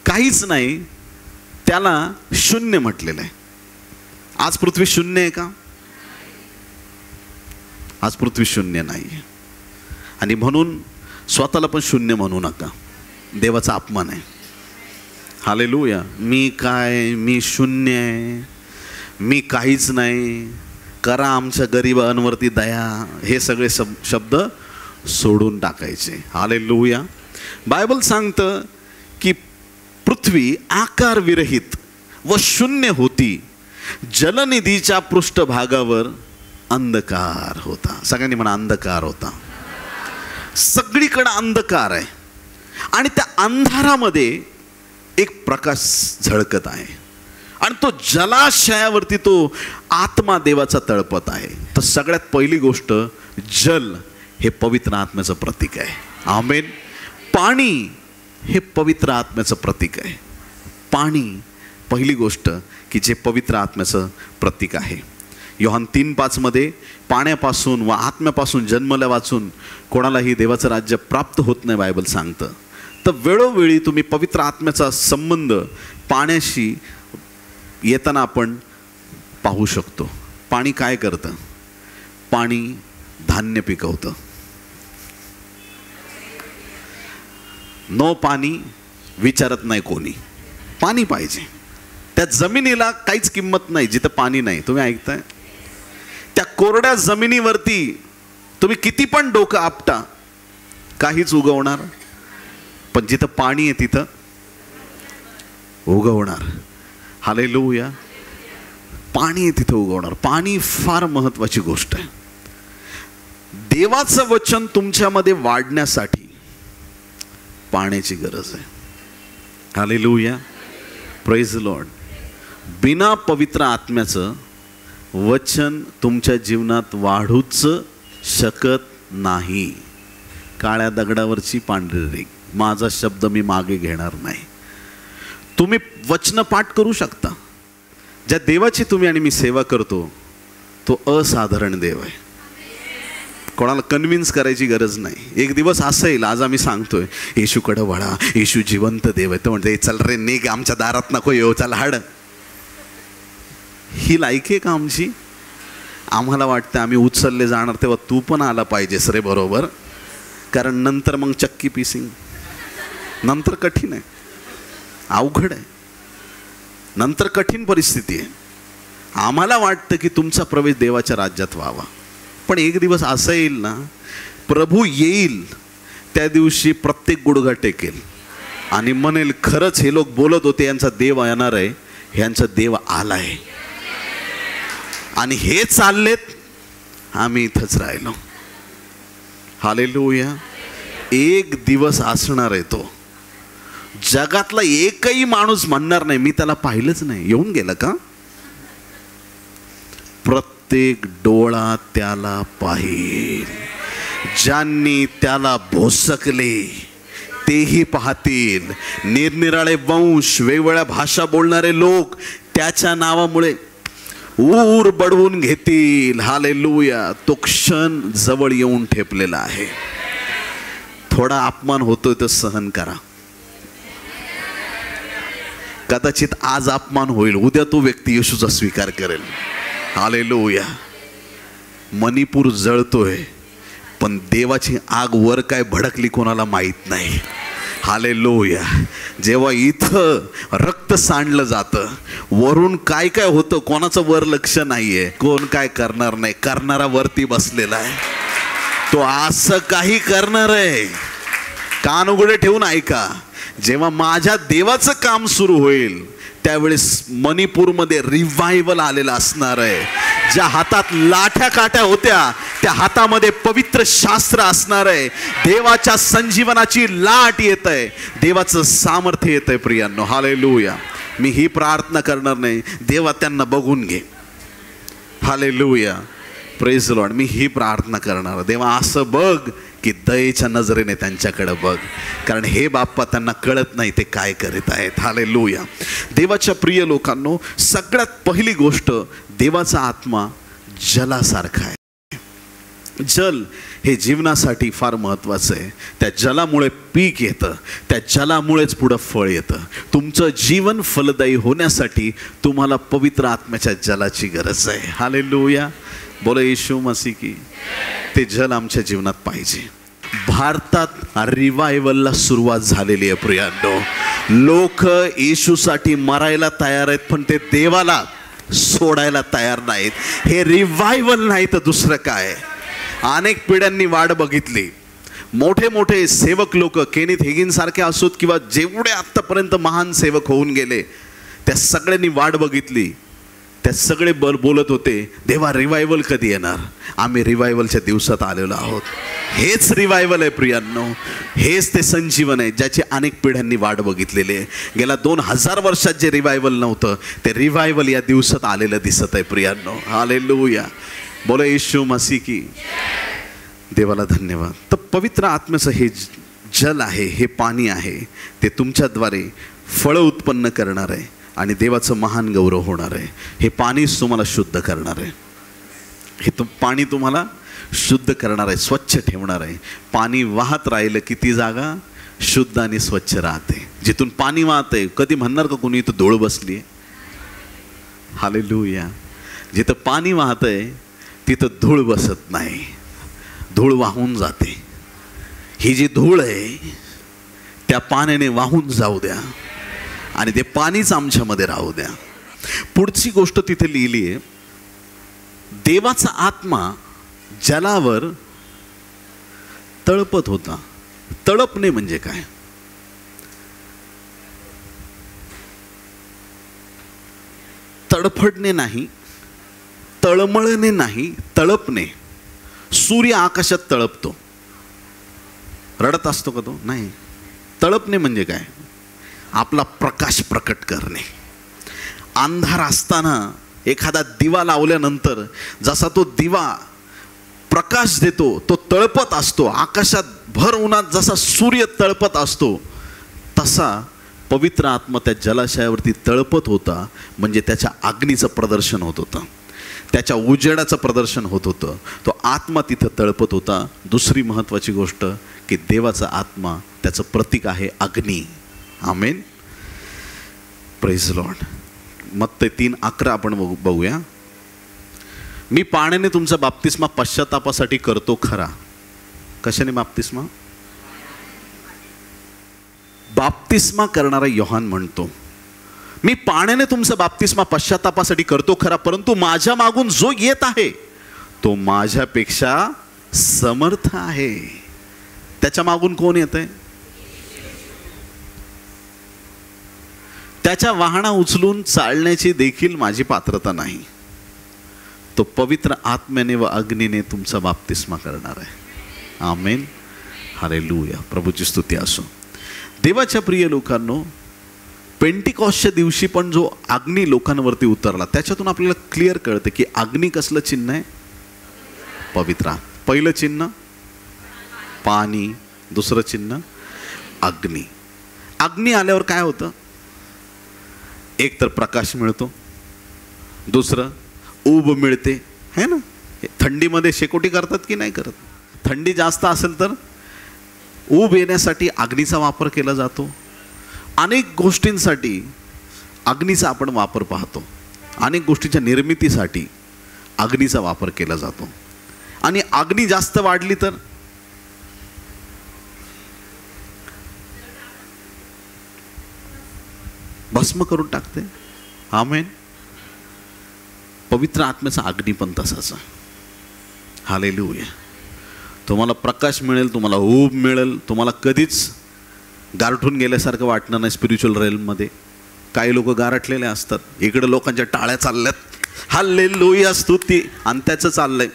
S1: काहीच नाही त्याला शून्य म्हटलेलं आहे. आज पृथ्वी शून्य आहे का? आज पृथ्वी शून्य नाही. आणि म्हणून स्वतःला पण शून्य म्हणू नका, देवाचा अपमान आहे. हालेलुया. मी काय, मी शून्य आहे, मी काहीच नाही, करा आमच्या गरिबांवरती दया, हे सगळे शब्द सोडून टाकायचे. हालेलुया. बायबल सांगतं की पृथ्वी आकार विरहित व शून्य होती, जलनिधीच्या पृष्ठभागावर अंधकार होता. सगळ्यांनी म्हणा अंधकार होता. सगळीकडे अंधकार आहे आणि त्या अंधारामध्ये एक प्रकाश झळकत आहे आणि तो जलाशयावरती तो आत्मा देवाचा तळपत आहे. तर सगळ्यात पहिली गोष्ट, जल हे पवित्र आत्म्याचं प्रतीक आहे. आमेन. पाणी हे पवित्र आत्म्याचं प्रतीक आहे. पाणी पहिली गोष्ट की जे पवित्र आत्म्याचं प्रतीक आहे. योहान 3:5 मध्ये पाण्यापासून व आत्म्यापासून जन्मल्या वाचून कोणालाही देवाचं राज्य प्राप्त होत नाही बायबल सांगतं. तर वेळोवेळी तुम्ही पवित्र आत्म्याचा संबंध पाण्याशी येताना आपण पाहू शकतो. पाणी काय करतं? पाणी धान्य पिकवतं. नो पाणी विचारत नाही कोणी, पाणी पाहिजे. त्या जमिनीला काहीच किंमत नाही जिथं पाणी नाही. तुम्ही ऐकताय? त्या कोरड्या जमिनीवरती तुम्ही किती पण डोकं आपटा, काहीच उगवणार. पण जिथं पाणी आहे तिथं उगवणार. हालेलुया. पाणी आहे तिथं उगवणार. पाणी फार महत्वाची गोष्ट आहे. देवाचं वचन तुमच्यामध्ये वाढण्यासाठी पाण्याची गरज आहे. हालेलुया. Praise Lord. बिना पवित्र आत्म्याचं वचन तुमच्या जीवनात वाढूच शकत नाही. काळ्या दगडावरची पांढरी रेघ, माझा शब्द मी मागे घेणार नाही. तुम्ही वचन पाठ करू शकता, ज्या देवाची तुम्ही आणि मी सेवा करतो तो असाधारण देव आहे. कोणाला कन्व्हिन्स करायची गरज नाही. एक दिवस असं येईल, आज आम्ही सांगतोय येशूकडे वळा, येशू जिवंत देव आहे. तो म्हणते चल रे निघ, आमच्या दारात नको येऊ, चल हाड. ही लायकी आहे का आमची? आम्हाला वाटतं आम्ही उचलले जाणार तेव्हा तू पण आला पाहिजेस रे बरोबर, कारण नंतर मग चक्की पिसिंग, नंतर कठीण आहे, अवघड आहे, नंतर कठीण परिस्थिती आहे. आम्हाला वाटतं की तुमचा प्रवेश देवाच्या राज्यात व्हावा, पण एक दिवस असं येईल ना, प्रभू येईल त्या दिवशी प्रत्येक गुडघा टेकेल आणि म्हणेल खरंच हे लोक बोलत होते यांचा देव येणार आहे, यांचा देव आलाय आणि हे चाललेत, आम्ही इथंच राहिलो. हालेलुया. एक दिवस असणार आहे तो, जगातला एकही माणूस म्हणणार नाही मी त्याला पाहिलंच नाही. येऊन गेलं का? प्रत्येक डोळा त्याला पाहिल, ज्यांनी त्याला भोसकले तेही पाहतील. निरनिराळे वंश, वेगवेगळ्या भाषा बोलणारे लोक त्याच्या नावामुळे ऊर बडवून घेतील. हालेलुया. तो क्षण जवळ येऊन ठेपलेला आहे. थोडा अपमान होतोय तर सहन करा. कदाचित आज अपमान होईल, उद्या तो व्यक्ती येशूचा स्वीकार करेल. हालेलुया. मणिपूर जळतोय पण देवाची आग वर काय भडकली कोणाला माहित नाही. हालेलुया. जेव्हा इथं रक्त सांडलं जातं, वरून काय काय होतं कोणाचं वर लक्ष नाहीये. कोण काय करणार नाही, करणारा वरती बसलेला आहे. तो असं काही करणार आहे. कान उघडे ठेवून ऐका. जेव्हा माझ्या देवाचं काम सुरू होईल त्यावेळेस मणिपूरमध्ये रिव्हायवल आलेला असणार आहे. ज्या हातात लाठ्या काट्या होत्या त्या हातामध्ये पवित्र शास्त्र असणार आहे. देवाच्या संजीवनाची लाट येत आहे, देवाचं सामर्थ्य येत आहे प्रियांनो. हालेलुया. मी ही प्रार्थना करणार नाही, देवा त्यांना बघून घे. हालेलुया. Praise Lord. मी ही प्रार्थना करणार, देवा असं बघ की दयेच्या नजरेने त्यांच्याकडे बघ, कारण हे बाप्पा त्यांना कळत नाही ते काय करीत आहेत. हालेलुया. देवाच्या प्रिय लोकांनो, सगळ्यात पहिली गोष्ट, देवाचा आत्मा जलासारखा आहे. जल हे जीवनासाठी फार महत्त्वाचं आहे. त्या जलामुळे पीक येतं, त्या जलामुळेच पुढं फळ येतं. तुमचं जीवन फलदायी होण्यासाठी तुम्हाला पवित्र आत्म्याच्या जलाची गरज आहे. हालेलुया. बोला येशू मसीह की. ते जल आमच्या जीवनात पाहिजे. भारतात रिवायवलला सुरुवात झालेली आहे प्रियांनो. लोक येशूसाठी मरायला तयार आहेत पण ते देवाला सोडायला तयार नाहीत. हे रिवायवल नाही तर दुसरं काय. अनेक पिढ्यांनी वाट बघितली. मोठे मोठे सेवक लोक, केनिथ हेगिन सारखे असोत किंवा जेवढे आत्तापर्यंत महान सेवक होऊन गेले, त्या सगळ्यांनी वाट बघितली. त्या सगळे बोलत होते देवा रिवायवल कधी येणार. आम्ही रिवायवलच्या दिवसात आलेलो आहोत. हेच रिवायवल आहे प्रियांनो. हेच ते संजीवन आहे ज्याची अनेक पिढ्यांनी वाट बघितलेली आहे. गेल्या 2000 वर्षात जे रिवायवल नव्हतं ते रिवायवल या दिवसात आलेलं दिसत आहे प्रियांनो. हालेलुया. बोला येशू मसीह की. देवाला धन्यवाद. तर पवित्र आत्म्याचं हे जल आहे, हे पाणी आहे, ते तुमच्याद्वारे फळं उत्पन्न करणार आहे आणि देवाचं महान गौरव होणार आहे. हे पाणीच तुम्हाला शुद्ध करणार आहे. हे पाणी तुम्हाला शुद्ध करणार आहे, स्वच्छ ठेवणार आहे. पाणी वाहत राहिलं की ती जागा शुद्ध आणि स्वच्छ राहते. जिथून पाणी वाहतंय, कधी म्हणणार का कोणी इथं धूळ बसली आहे? हालेलुया. जिथं पाणी वाहतंय तिथं धूळ बसत नाही, धूळ वाहून जाते. ही जी धूळ आहे त्या पाण्याने वाहून जाऊ द्या आणि ते पाणीच आमच्यामध्ये राहू द्या. पुढची गोष्ट तिथे लिहिली आहे, देवाचा आत्मा जलावर तळपत होता. तळपणे म्हणजे काय? तडफडणे नाही, तळमळणे नाही, तळपणे. सूर्य आकाशात तळपतो, रडत असतो का तो? नाही. तळपणे म्हणजे काय? आपला प्रकाश प्रकट करणे. अंधार असताना एखादा दिवा लावल्यानंतर जसा तो दिवा प्रकाश देतो, तो तळपत असतो. आकाशात भर उन्हात जसा सूर्य तळपत असतो तसा पवित्र आत्मा त्या जलाशयावरती तळपत होता, म्हणजे त्याच्या अग्नीचं प्रदर्शन होत होतं, त्याच्या उजेडाचं प्रदर्शन होत होतं. तो आत्मा तिथं तळपत होता. दुसरी महत्त्वाची गोष्ट की देवाचा आत्मा त्याचं प्रतीक आहे अग्नी. आमेन, प्रेज लॉर्ड. मत्ते 3:11 आपण बघूया. मी पाण्याने तुमचा बाप्तिस्मा पश्चातापासाठी करतो खरा. कशाने बाप्तिस्मा? बाप्तिस्मा करणारा योहान म्हणतो, मी पाण्याने तुमचा बाप्तिस्मा पश्चातापासाठी करतो खरा, परंतु माझ्या मागून जो येत आहे तो माझ्यापेक्षा समर्थ आहे. त्याच्या मागून कोण येत आहे? त्याच्या वाहना उचलून चालण्याची देखील माझी पात्रता नाही. तो पवित्र आत्म्याने व अग्नीने तुमचा बाप्तिस्मा करणार आहे. आमेन, हालेलुया. प्रभूची स्तुती असो. देवाच्या प्रिय लोकांनो, पेंटिकॉस्टच्या दिवशी पण जो अग्नी लोकांवरती उतरला, त्याच्यातून आपल्याला क्लिअर कळते की अग्नी कसलं चिन्ह आहे? पवित्र. पहिलं चिन्ह पाणी, दुसरं चिन्ह अग्नी. अग्नी आल्यावर काय होतं? एक तर प्रकाश मिळतो, दुसरं ऊब मिळते, है ना. थंडीमध्ये शेकोटी करतात की नाही करत? थंडी जास्त असेल तर ऊब येण्यासाठी अग्नीचा वापर केला जातो. अनेक गोष्टींसाठी अग्नीचा आपण वापर पाहतो. अनेक गोष्टींच्या निर्मितीसाठी अग्नीचा वापर केला जातो. आणि अग्नी जास्त वाढली तर भस्म करून टाकते. आमेन. पवित्र आत्म्याचा अग्नी पण तसाच. हालेलुया. तुम्हाला प्रकाश मिळेल, तुम्हाला ऊब मिळेल, तुम्हाला कधीच गारठून गेल्यासारखं वाटणार नाही. स्पिरिच्युअल रेल्ममध्ये काही लोक गारठलेले असतात. इकडे लोकांच्या टाळ्या चालल्यात, हालेलुया स्तुती, आणि त्याचं चाललंय.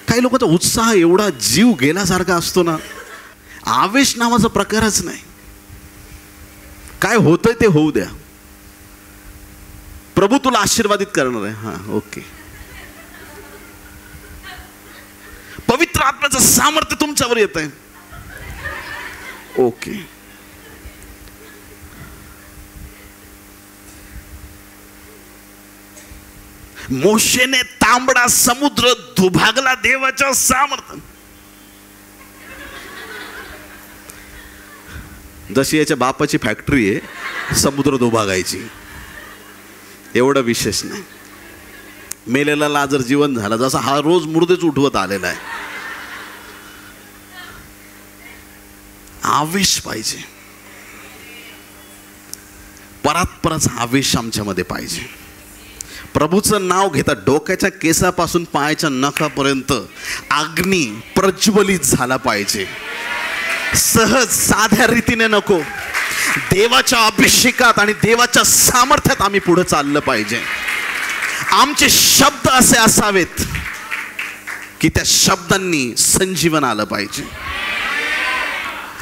S1: काही लोकांचा उत्साह एवढा जीव गेल्यासारखा असतो ना, आवेश नावाचा प्रकारच नाही. काय होतंय ते होऊ द्या, प्रभू तुला आशीर्वादित करणार आहे. हां, ओके. पवित्र आत्म्याचं सामर्थ्य तुमच्यावर येत आहे. ओके. मोशेने तांबडा समुद्र दुभागला देवाच्या सामर्थ्य. जशी याच्या बापाची फॅक्टरी आहे समुद्र दुभागायची, एवढं विशेष नाही. मेलेला लाजर जीवन झाला, जसा हा रोज मुर्देच उठवत आलेला आहे. आवेश पाहिजे, परत आवेश आमच्यामध्ये पाहिजे. प्रभूचं नाव घेता डोक्याच्या केसापासून पायाच्या नखापर्यंत अग्नी प्रज्वलित झाला पाहिजे. सहज साध्या रीतीने नको, देवाच्या अभिषेकात आणि देवाच्या सामर्थ्यात आम्ही पुढे चाललं पाहिजे. आमचे शब्द असे असावेत की त्या शब्दांनी संजीवन आलं पाहिजे.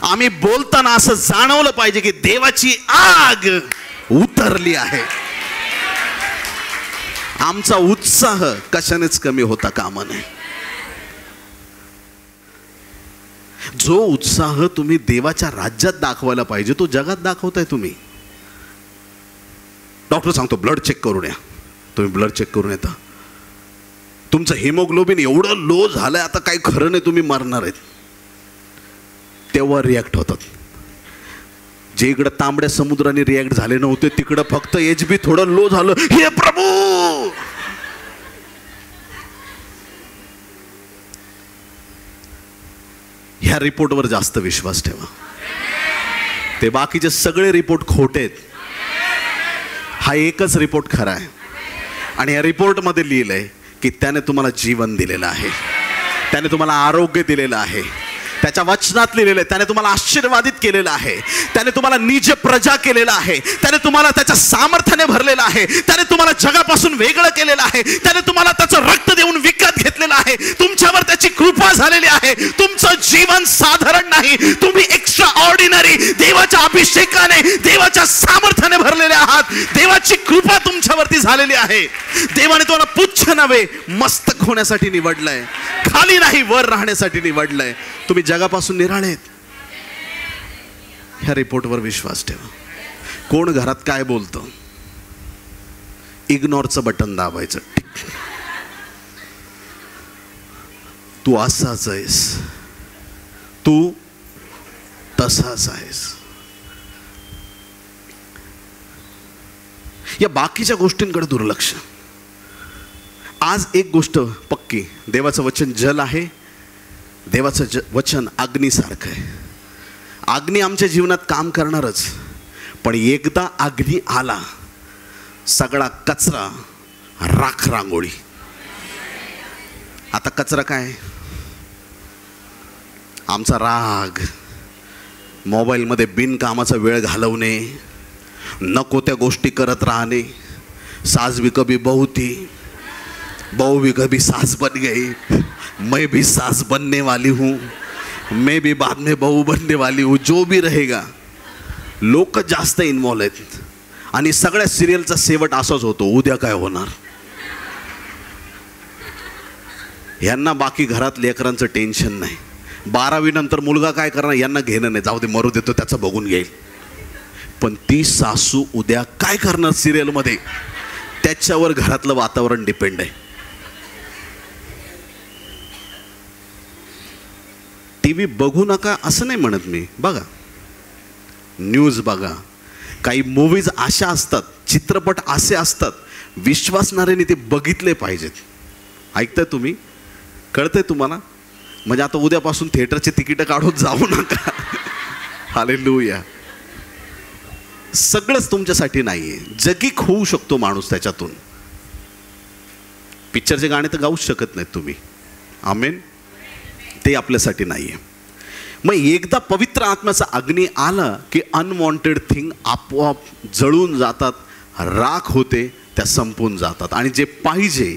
S1: आम्ही बोलताना असं जाणवलं पाहिजे की देवाची आग उतरली आहे. आमचा उत्साह कशानेच कमी होता कामा नये. जो उत्साह तुम्ही देवाच्या राज्यात दाखवायला पाहिजे तो जगात दाखवताय तुम्ही. डॉक्टर सांगतो ब्लड चेक करून या, तुम्ही ब्लड चेक करून येता, तुमचं हिमोग्लोबिन एवढं लो झालंय, आता काही खरं नाही, तुम्ही मरणार आहेत. तेव्हा रिॲक्ट होतात. जे इकडं तांबड्या समुद्राने रिॲक्ट झाले नव्हते, तिकडं फक्त HB थोडं लो झालं, हे प्रभू. ह्या रिपोर्टवर जास्त विश्वास ठेवा. ते बाकीचे सगळे रिपोर्ट खोटे आहेत. हा एकच रिपोर्ट खरा आहे. आणि या रिपोर्टमध्ये लिहिलंय की त्याने तुम्हाला जीवन दिलेलं आहे, त्याने तुम्हाला आरोग्य दिलेलं आहे, त्याच्या वचनात लिहिलेलं आहे, त्याने तुम्हाला आशीर्वादित केलेलं आहे, त्याने तुम्हाला निज प्रजा केलेलं आहे, त्याने तुम्हाला त्याच्या सामर्थ्याने भरलेलं आहे, त्याने तुम्हाला जगापासून वेगळं केलेलं आहे, त्याने तुम्हाला त्याचं रक्त देऊन विकत घेतलेलं आहे. आहे, तुमच्यावर त्याची कृपा झालेली आहे. तुमचं जीवन साधारण नाही, तुम्ही एक्स्ट्रा ऑर्डिनरी, देवाच्या अभिषेकाने, देवाच्या सामर्थ्याने भरलेले आहात. देवाची कृपा तुमच्यावरती झालेली आहे. देवाने तुम्हाला पुच्छ नव्हे मस्तक होण्यासाठी निवडलंय, खाली नाही वर राहण्यासाठी निवडलंय. तुम्ही जगापासून निराळेत. ह्या रिपोर्टवर विश्वास ठेवा. कोण घरात काय बोलतं, इग्नोरचं बटन दाबायचं. तू असाच आहेस, तू तसाच आहेस. या बाकीच्या गोष्टींकडे दुर्लक्ष. आज एक गोष्ट पक्की, देवाचं वचन जल आहे, देवाचं वचन अग्नीसारखं आहे. अग्नी आमच्या जीवनात काम करणारच, पण एकदा अग्नी आला, सगळा कचरा राख रांगोळी. आता कचरा काय? आमचा राग, मोबाईलमध्ये बिनकामाचा वेळ घालवणे, नको त्या गोष्टी करत राहणे. सास भी कभी बहू थी, बहू भी कभी सास बन गई, मैं भी सास बनने वाली हूँ, मैं भी बाद में बहू बनने वाली हूँ. जो भी रहेगा. लोक जास्त इन्वॉल्व आहेत आणि सगळ्या सिरियलचा शेवट असाच होतो, उद्या काय होणार. यांना बाकी घरात लेकरांचं टेन्शन नाही. 12वी नंतर मुलगा काय करणार यांना घेणं नाही, जाऊ दे मरू देतो, त्याचं बघून घेईल. पण ती सासू उद्या काय करणार सिरियलमध्ये, त्याच्यावर घरातलं वातावरण डिपेंड आहे. टीव्ही बघू नका असं नाही म्हणत मी, बघा न्यूज बघा. काही मूवीज अशा असतात, चित्रपट असे असतात, विश्वासणाऱ्यांनी ते बघितले पाहिजेत. ऐकताय तुम्ही? कळतंय तुम्हाला? म्हणजे आता उद्यापासून थिएटरचे तिकीट काढून जाऊ नका. हालेलुया. सगळंच तुमच्यासाठी नाहीये. जगीक होऊ शकतो माणूस त्याच्यातून. पिक्चरचे गाणे तर गाऊच शकत नाहीत तुम्ही. आमेन. ते आपल्यासाठी नाहीये. मग एकदा पवित्र आत्म्याचा अग्नी आला की अनवॉन्टेड थिंग आपोआप जळून जातात, राख होते, त्या संपून जातात, आणि जे पाहिजे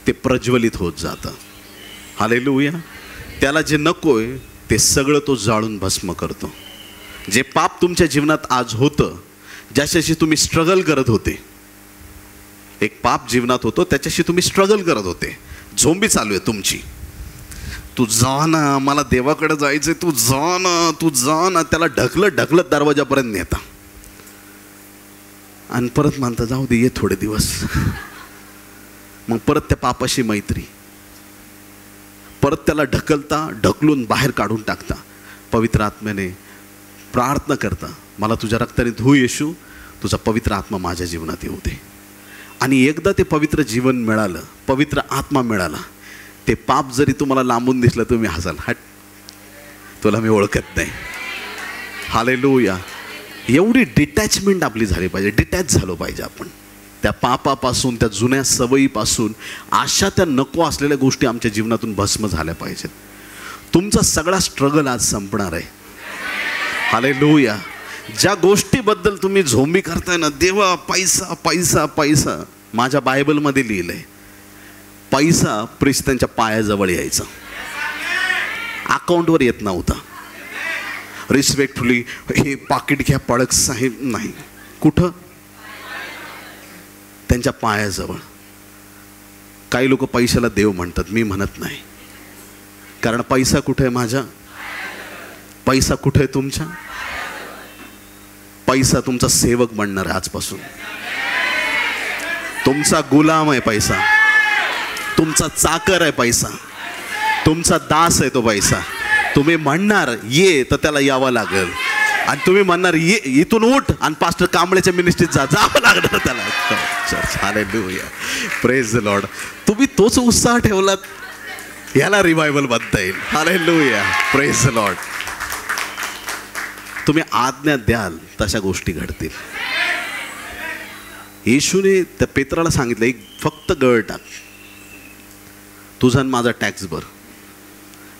S1: ते प्रज्वलित होत जातं. हालेलुया. त्याला जे नकोय ते सगळं तो जाळून भस्म करतो. जे पाप तुमच्या जीवनात आज होतं, ज्याच्याशी तुम्ही स्ट्रगल करत होते, एक पाप जीवनात होतो, त्याच्याशी तुम्ही स्ट्रगल करत होते, झोंबी चालू आहे तुमची. तू जा ना, मला देवाकडे जायचंय, तू जा ना, तू जा ना. त्याला ढकलत ढकलत दरवाजापर्यंत नेता आणि परत म्हणता जाऊ दे, ये थोडे दिवस. मग परत त्या पापाशी मैत्री, परत त्याला ढकलता, ढकलून बाहेर काढून टाकता. पवित्र आत्म्याने प्रार्थना करता, मला तुझ्या रक्ताने धुऊ येशू, तुझा पवित्र आत्मा माझ्या जीवनात येऊ दे. आणि एकदा ते पवित्र जीवन मिळालं, पवित्र आत्मा मिळाला, ते पाप जरी तुम्हाला लांबून दिसलं, तुम्ही हसाल, हट तुला मी ओळखत नाही. हालेलुया. एवढी डिटॅचमेंट आपली झाली पाहिजे, डिटॅच झालो पाहिजे आपण त्या पापापासून, त्या जुन्या सवयीपासून. अशा त्या नको असलेल्या गोष्टी आमच्या जीवनातून भस्म झाल्या पाहिजेत. तुमचा सगळा स्ट्रगल आज संपणार आहे. हालेलुया. ज्या गोष्टीबद्दल तुम्ही झोंबी करताय ना, देवा पैसा पैसा पैसा, माझ्या बायबलमध्ये लिहिलंय, पैसा प्रिस्ट त्यांच्या पायाजवळ यायचा, अकाउंटवर येत नव्हता. रिस्पेक्टफुली हे पाकिट घ्या पळक साहेब, नाही, कुठं? त्यांच्या पायाजवळ. काही लोक पैशाला देव म्हणतात, मी म्हणत नाही. कारण पैसा कुठे आहे माझ्या? पैसा कुठे आहे तुमच्या? पैसा तुमचा सेवक बनणार आहे आजपासून. तुमचा गुलाम आहे पैसा, तुमचा चाकर आहे पैसा, तुमचा दास आहे तो पैसा. तुम्ही म्हणणार ये तर त्याला यावं लागेल, आणि तुम्ही म्हणणार ये, इथून उठ आणि पास्टर कांबळेच्या मिनिस्ट्रीत जावं लागणार त्याला. हालेलुया. Praise the Lord. तुम्ही तोच उत्साह ठेवलात, याला रिवायवल बनता येईल. हालेलुया. Praise the Lord. तुम्ही आज्ञा द्याल तशा गोष्टी घडतील. येशूने त्या पेत्राला सांगितलं, एक फक्त गळ टाक, तुझा आणि माझा टॅक्स भर.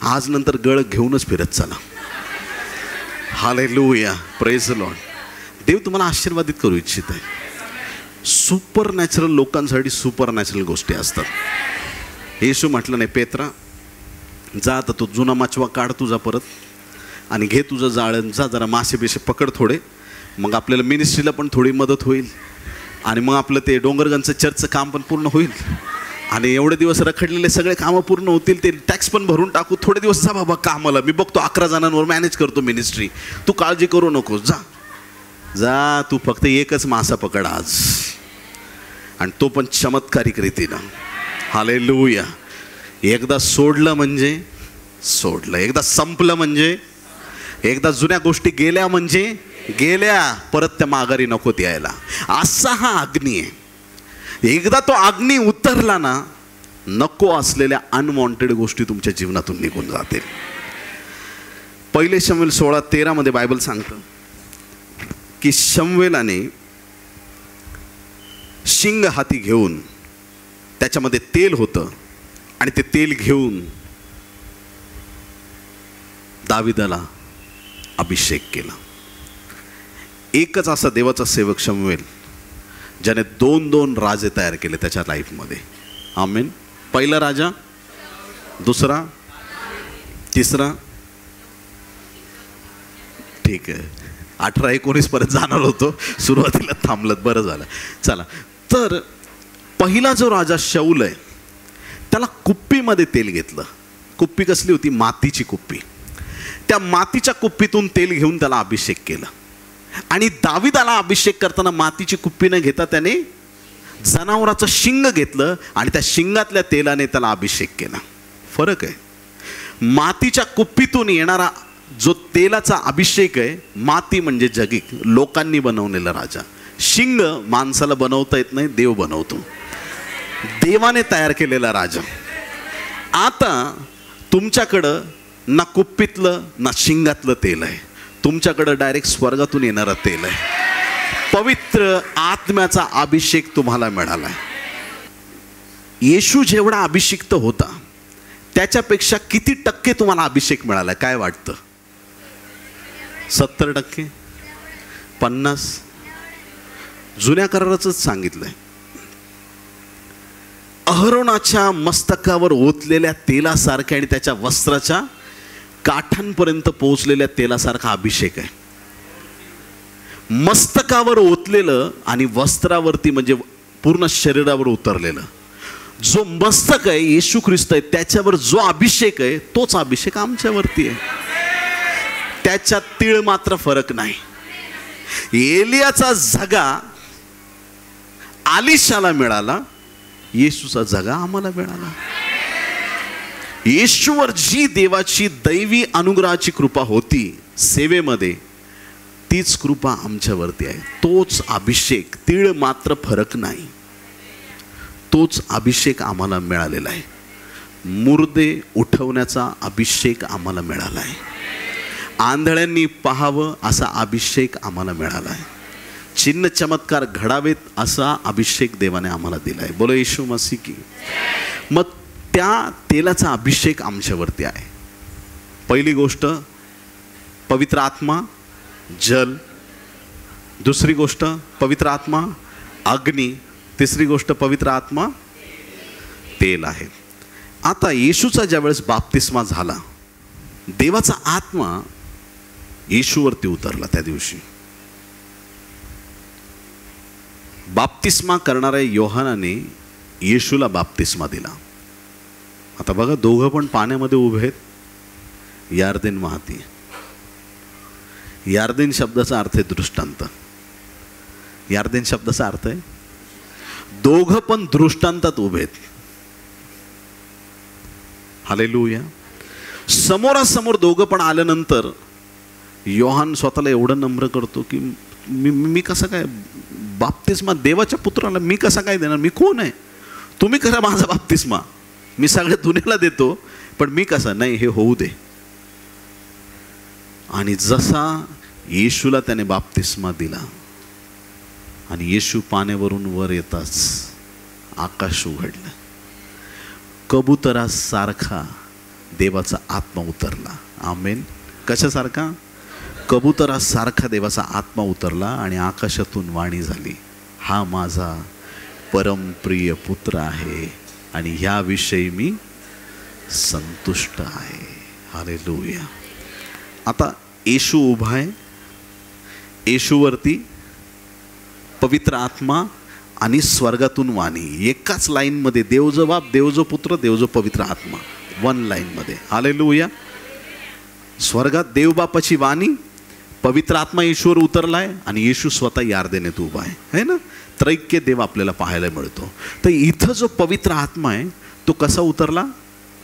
S1: आज नंतर गळ घेऊनच फिरत चला. हालेलुया. Praise the Lord. देव तुम्हाला आशीर्वादित करू इच्छित आहे. सुपर नॅचरल लोकांसाठी सुपर नॅचरल गोष्टी असतात. येशू म्हटलं नाही, पेत्रा जा आता तू जुना माचवा काढ तुझा परत आणि घे तुझं जाळं, जा जरा मासे बिसे पकड थोडे, मग आपल्याला मिनिस्ट्रीला पण थोडी मदत होईल आणि मग आपलं ते डोंगरगंजचं चर्चचं काम पण पूर्ण होईल आणि एवढे दिवस रखडलेले सगळे कामं पूर्ण होतील, ते टॅक्स पण भरून टाकू, थोडे दिवस जा बाबा कामाला, मी बघतो 11 जणांवर मॅनेज करतो मिनिस्ट्री, तू काळजी करू नको, जा जा, तू फक्त एकच मासा पकड आज, आणि तो पण चमत्कारिक रीतीनं. हालेलुया. एकदा सोडलं म्हणजे सोडलं, एकदा संपलं म्हणजे, एकदा जुन्या गोष्टी गेल्या म्हणजे गेल्या, परत त्या माघारी नकोत यायला. असा हा अग्नी आहे. एकदा तो अग्नी उतरला ना, नको असलेल्या अनवॉन्टेड गोष्टी तुमच्या जीवनातून निघून जातील. 1 शमूएल 16:13 मध्ये बायबल सांगतं की शमूएलाने शिंग हाती घेऊन, त्याच्यामध्ये तेल होतं, आणि ते तेल घेऊन दाविदाला अभिषेक केला. एकच असा देवाचा सेवक शमूएल ज्याने 2 राजे तयार केले त्याच्या लाईफमध्ये. आमेन. पहिला राजा, दुसरा, तिसरा, ठीक आहे, 18-19 पर्यंत जाणार होतो, सुरुवातीला थांबलत, बरं झालं. चला, तर पहिला जो राजा शाऊल आहे त्याला कुप्पीमध्ये तेल घेतलं. कुप्पी कसली होती? मातीची कुप्पी. त्या मातीच्या कुप्पीतून तेल घेऊन त्याला अभिषेक केला. आणि दाविदाला अभिषेक करताना मातीची कुप्पी न घेता त्याने जनावराचं शिंग घेतलं आणि त्या शिंगातल्या तेलाने त्याला अभिषेक केला. फरक आहे. मातीच्या कुप्पीतून येणारा जो तेलाचा अभिषेक आहे, माती म्हणजे जगिक, लोकांनी बनवलेला राजा. शिंग माणसाला बनवता येत नाही, देव बनवतो, देवाने तयार केलेला राजा. आता तुमच्याकडं ना कुप्पीतलं ना शिंगातलं तेल आहे, तुमच्याकडं डायरेक्ट स्वर्गातून येणारं तेल आहे. पवित्र आत्म्याचा अभिषेक तुम्हाला मिळाला आहे. येशू जेवढा अभिषिक्त होता त्याच्यापेक्षा किती टक्के तुम्हाला अभिषेक मिळाला? काय वाटतं? 70%? 50? जुन्या कराराचंच सांगितलंय. अहरोनाच्या मस्तकावर ओतलेल्या तेलासारख्या आणि त्याच्या वस्त्राच्या काठांपर्यंत पोहोचलेल्या तेलासारखा अभिषेक आहे. मस्तकावर ओतलेलं आणि वस्त्रावरती म्हणजे पूर्ण शरीरावर उतरलेलं. जो मस्तक आहे येशू ख्रिस्त आहे, त्याच्यावर जो अभिषेक आहे तोच अभिषेक आमच्यावरती आहे. त्याच्यात तीळ मात्र फरक नाही. एलियाचा झगा आलिशाला मिळाला, येशूचा झगा आम्हाला मिळाला. येशूवर जी देवाची दैवी अनुग्रहाची कृपा होती सेवेमध्ये, तीच कृपा आमच्यावरती आहे. तोच अभिषेक, तीळ मात्र फरक नाही, तोच अभिषेक आम्हाला मिळालेला आहे. मुर्दे उठवण्याचा अभिषेक आम्हाला मिळाला आहे. आंधळ्यांनी पाहावं असा अभिषेक आम्हाला मिळाला आहे. चिन्ह चमत्कार घडावेत असा अभिषेक देवाने आम्हाला दिला आहे. बोलो येशू मसीह की. मग त्या तेलाचा अभिषेक आमच्यावरती आहे. पहिली गोष्ट पवित्र आत्मा, जल. दुसरी गोष्ट पवित्र आत्मा, अग्नी. तिसरी गोष्ट पवित्र आत्मा, तेल आहे. आता येशूचा ज्यावेळेस बाप्तिस्मा झाला, देवाचा आत्मा येशूवरती उतरला. त्या दिवशी बाप्तिस्मा करणाऱ्या योहानाने येशूला बाप्तिस्मा दिला. आता बघा, दोघं पण पाण्यामध्ये उभे आहेत, यार्देन वाहती. यार्देन शब्दाचा अर्थ आहे दृष्टांत. यार्देन शब्दाचा अर्थ आहे दोघं पण दृष्टांतात उभे आहेत. हालेलुया. समोरासमोर दोघं पण आल्यानंतर योहान स्वतःला एवढं नम्र करतो की मी कसं काय बाप्तिस्मा देवाच्या पुत्राला मी कसा काय देणार? मी कोण आहे? तुम्ही करा माझा बाप्तिस्मा, मी सगळ्या दुनियाला देतो, पण मी कसा? नाही, हे होऊ दे. आणि जसा येशूला त्याने बाप्तिस्मा दिला आणि येशू पाण्यावरून वर येताच आकाश उघडलं. कबुतरासारखा देवाचा आत्मा उतरला. आमेन. कशासारखा? कबुतरासारखा देवाचा आत्मा उतरला आणि आकाशातून वाणी झाली, हा माझा परमप्रिय पुत्र आहे, आणि ह्याविषयी मी संतुष्ट आहे. हालेलुया. आता येशू उभा आहे, येशूवरती पवित्र आत्मा आणि स्वर्गातून वाणी, एकाच लाईनमध्ये देव जो बाप, देव जो पुत्र, देव जो पवित्र आत्मा, वन लाईनमध्ये. हालेलुया. स्वर्गात देव बापाची वाणी, पवित्र आत्मा येशूवर उतरलाय आणि येशू स्वतः यार्देनेत उभा आहे ना. त्रैक्य देव आपल्याला पाहायला मिळतो. तर इथं जो पवित्र आत्मा आहे तो कसा उतरला?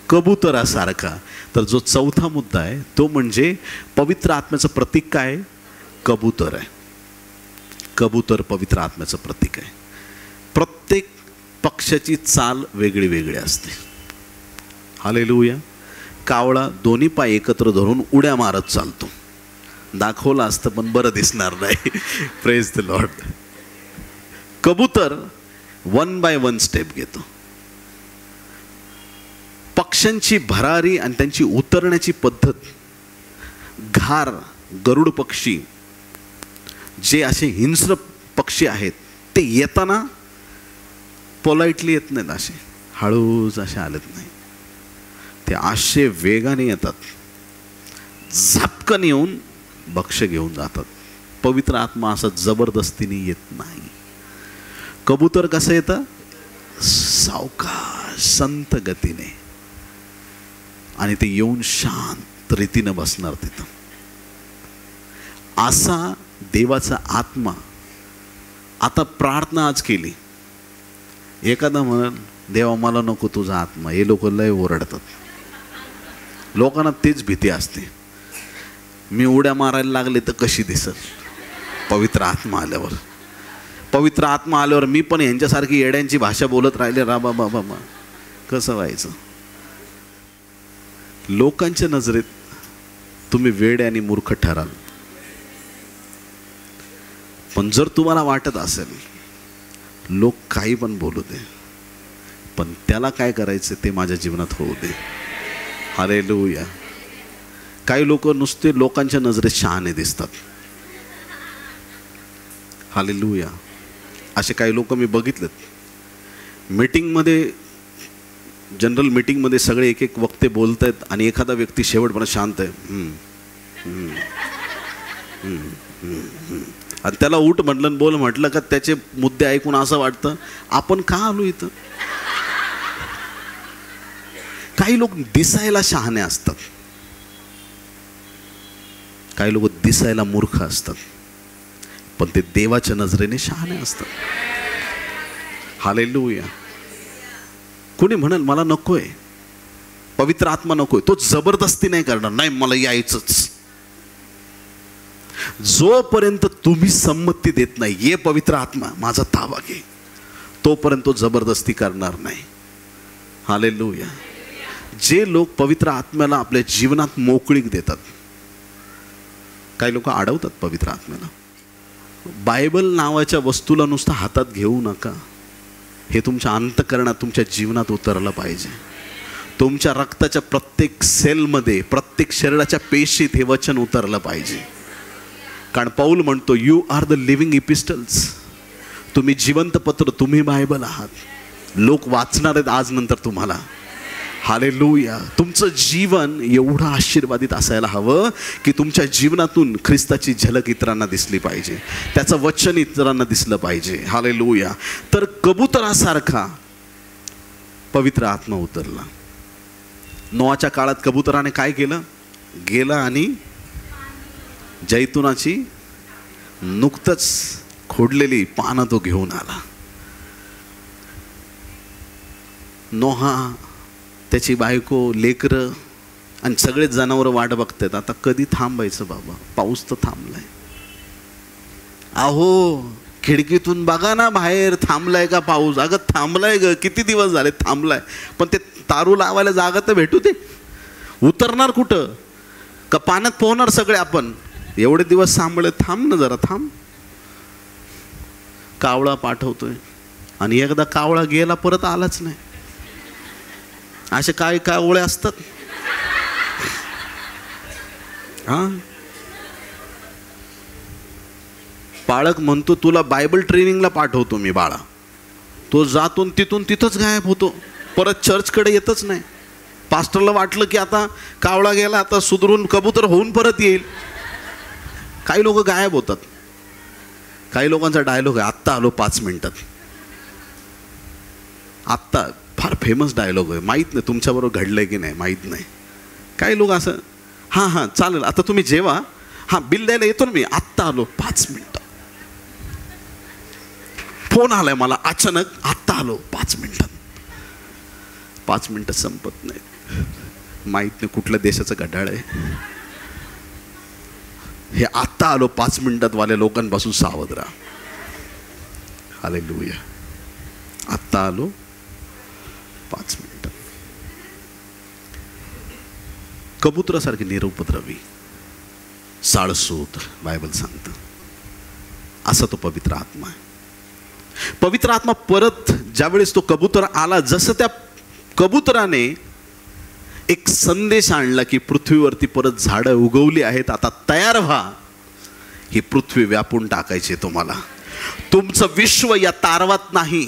S1: कबुतरासारखा. तर जो चौथा मुद्दा आहे तो म्हणजे पवित्र आत्म्याचं प्रतीक काय आहे? कबूतर आहे. कबूतर पवित्र आत्म्याचं प्रतीक आहे. प्रत्येक पक्षाची चाल वेगळी वेगळी असते. हालेलुया. कावळा दोन्ही पाय एकत्र धरून उड्या मारत चालतो. दाखवलं असतं पण बरं दिसणार नाही. Praise the Lord. कबूतर 1 by 1 स्टेप घेतो. पक्ष्यांची भरारी आणि त्यांची उतरण्याची पद्धत, घार, गरुड पक्षी जे असे हिंस्र पक्षी आहेत ते येताना पोलाइटली येत नाहीत, असे हळूच असे आलेत नाही, ते असे वेगाने येतात, झपकन येऊन भक्ष्य घेऊन जातात. पवित्र आत्मा असा जबरदस्तीने येत नाही. कबूतर कसं येतं? सावकाश, संत गतीने, आणि ते येऊन शांत रीतीनं बसणार तिथं. असा देवाचा आत्मा. आता प्रार्थना आज केली, एखादा म्हण देवा मला नको तुझा आत्मा, हे लोक लय ओरडतात. लोकांना तेच भीती असते, मी उड्या मारायला लागले तर कशी दिसल पवित्र आत्मा आल्यावर. पवित्र आत्मा आल्यावर मी पण यांच्यासारखी येड्यांची भाषा बोलत राहिले राबा बाबा, कसं व्हायचं? लोकांच्या नजरेत तुम्ही वेडे आणि मूर्ख ठराल. पण जर तुम्हाला वाटत असेल लोक काही पण बोलू दे, पण त्याला काय करायचं ते माझ्या जीवनात होऊ दे. हालेलुया. काही लोक नुसते लोकांच्या नजरेत शहाणे दिसतात. हालेलुया. असे काही लोक मी बघितलेत. मीटिंगमध्ये, जनरल मीटिंगमध्ये सगळे एक एक वक्ते बोलत आहेत आणि एखादा व्यक्ती शेवटपर्यंत शांत आहे. आणि त्याला उठ म्हटलं, बोल म्हटलं का त्याचे मुद्दे ऐकून असं वाटतं आपण का आलो इथं. काही लोक दिसायला शहाणे असतात, काही लोक दिसायला मूर्ख असतात, पण ते देवाच्या नजरेने शहाणे असतात. हालेलुया. कोणी म्हणाल मला नकोय, पवित्र आत्मा नकोय, तो जबरदस्ती नाही करणार, नाही मला यायचंच. जोपर्यंत तुम्ही संमती देत नाही, ये पवित्र आत्मा माझा ताबा घे, तोपर्यंत तो जबरदस्ती करणार नाही. हालेलुया. जे लोक पवित्र आत्म्याला आपल्या जीवनात मोकळीक देतात, काही लोक अडवतात पवित्र आत्म्याला. बायबल नावाच्या वस्तूला नुसतं हातात घेऊ नका. हे तुमच्या अंतःकरणात, तुमच्या जीवनात उतरलं पाहिजे. तुमच्या रक्ताच्या प्रत्येक सेलमध्ये, प्रत्येक शरीराच्या पेशीत हे वचन उतरलं पाहिजे. कारण पौल म्हणतो यू आर द लिव्हिंग इपिस्टल्स. तुम्ही जिवंत पत्र, तुम्ही बायबल आहात. लोक वाचणार आहेत आज नंतर तुम्हाला. हालेलुया. तुमचं जीवन एवढं आशीर्वादित असायला हवं की तुमच्या जीवनातून ख्रिस्ताची झलक इतरांना दिसली पाहिजे, त्याचं वचन इतरांना दिसलं पाहिजे. हालेलुया. तर कबुतरासारखा पवित्र आत्मा उतरला. नोआच्या काळात कबुतराने काय केलं? गेला आणि जैतुनाची नुकतंच खोडलेली पानं तो घेऊन आला. नोहा, त्याची बायको, लेकरं आणि सगळेच जनावरं वाट बघतात. आता कधी थांबायचं बाबा, पाऊस तर थांबलाय. अहो खिडकीतून बघा ना बाहेर, थांबलाय का पाऊस? अगं थांबलाय ग, किती दिवस झाले थांबलाय, पण ते तारू लावायला जागा तर भेटू दे. उतरणार कुठं? का पाण्यात पोहणार सगळे आपण? एवढे दिवस सांभाळे, थांब ना जरा, थांब. कावळा पाठवतोय आणि एकदा कावळा गेला परत आलाच नाही. असे काय कावळे असतात. हा, पाळक म्हणतो तुला बायबल ट्रेनिंगला पाठवतो मी बाळा. तो जातो तिथून तिथंच गायब होतो. परत चर्चकडे येतच नाही. पास्टरला वाटलं की आता कावळा गेला, आता सुधरून कबूतर होऊन परत येईल. काही लोक गायब होतात. काही लोकांचा डायलॉग आहे, आत्ता आलो 5 मिनिटात. आत्ता फार फेमस डायलॉग आहे, माहीत नाही तुमच्याबरोबर घडलंय की नाही माहीत नाही. काही लोक असं, हां हां चालेल आता तुम्ही जेवा, हां बिल द्यायला येतो ना मी, आत्ता आलो 5 मिनिटं. फोन आलाय मला अचानक, आत्ता आलो 5 मिनिटात. 5 मिनिटं संपत नाही. माहीत नाही कुठल्या देशाचं घड्याळ आहे हे. आत्ता आलो 5 मिनिटात वाल्या लोकांपासून सावध राहा. हालेलुया. आत्ता आलो 5 मिनिटं. कबुतरासारखे निरुपद्रवी, साळसूत बायबल सांगतं, असा तो पवित्र आत्मा आहे. पवित्र आत्मा परत ज्यावेळेस तो कबूतर आला, जसं त्या कबुतराने एक संदेश आणला की पृथ्वीवरती परत झाडं उगवली आहेत, आता तयार व्हा, ही पृथ्वी व्यापून टाकायची तुम्हाला. तुमचं विश्व या तारवात नाही,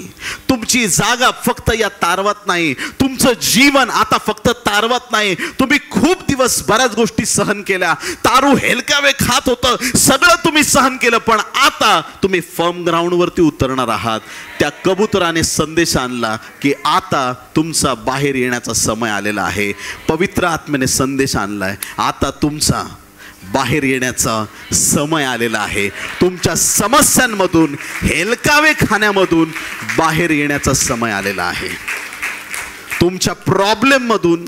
S1: तुमची जागा फक्त या तारवात नाही, तुमचं जीवन आता फक्त तारवात नाही. तुम्ही खूप दिवस बऱ्याच गोष्टी सहन केल्या, तारू हेलकावे खात होतं, सगळं तुम्ही सहन केलं, पण आता तुम्ही फर्म ग्राउंडवरती उतरणार आहात. त्या कबुतराने संदेश आणला की आता तुमचा बाहेर येण्याचा समय आलेला आहे. पवित्र आत्म्याने संदेश आणलाय, आता तुमचा बाहेर येण्याचा समय आलेला आहे. तुमच्या समस्यांमधून, हेलकावे खाण्यामधून बाहेर येण्याचा समय आलेला आहे. तुमच्या प्रॉब्लेममधून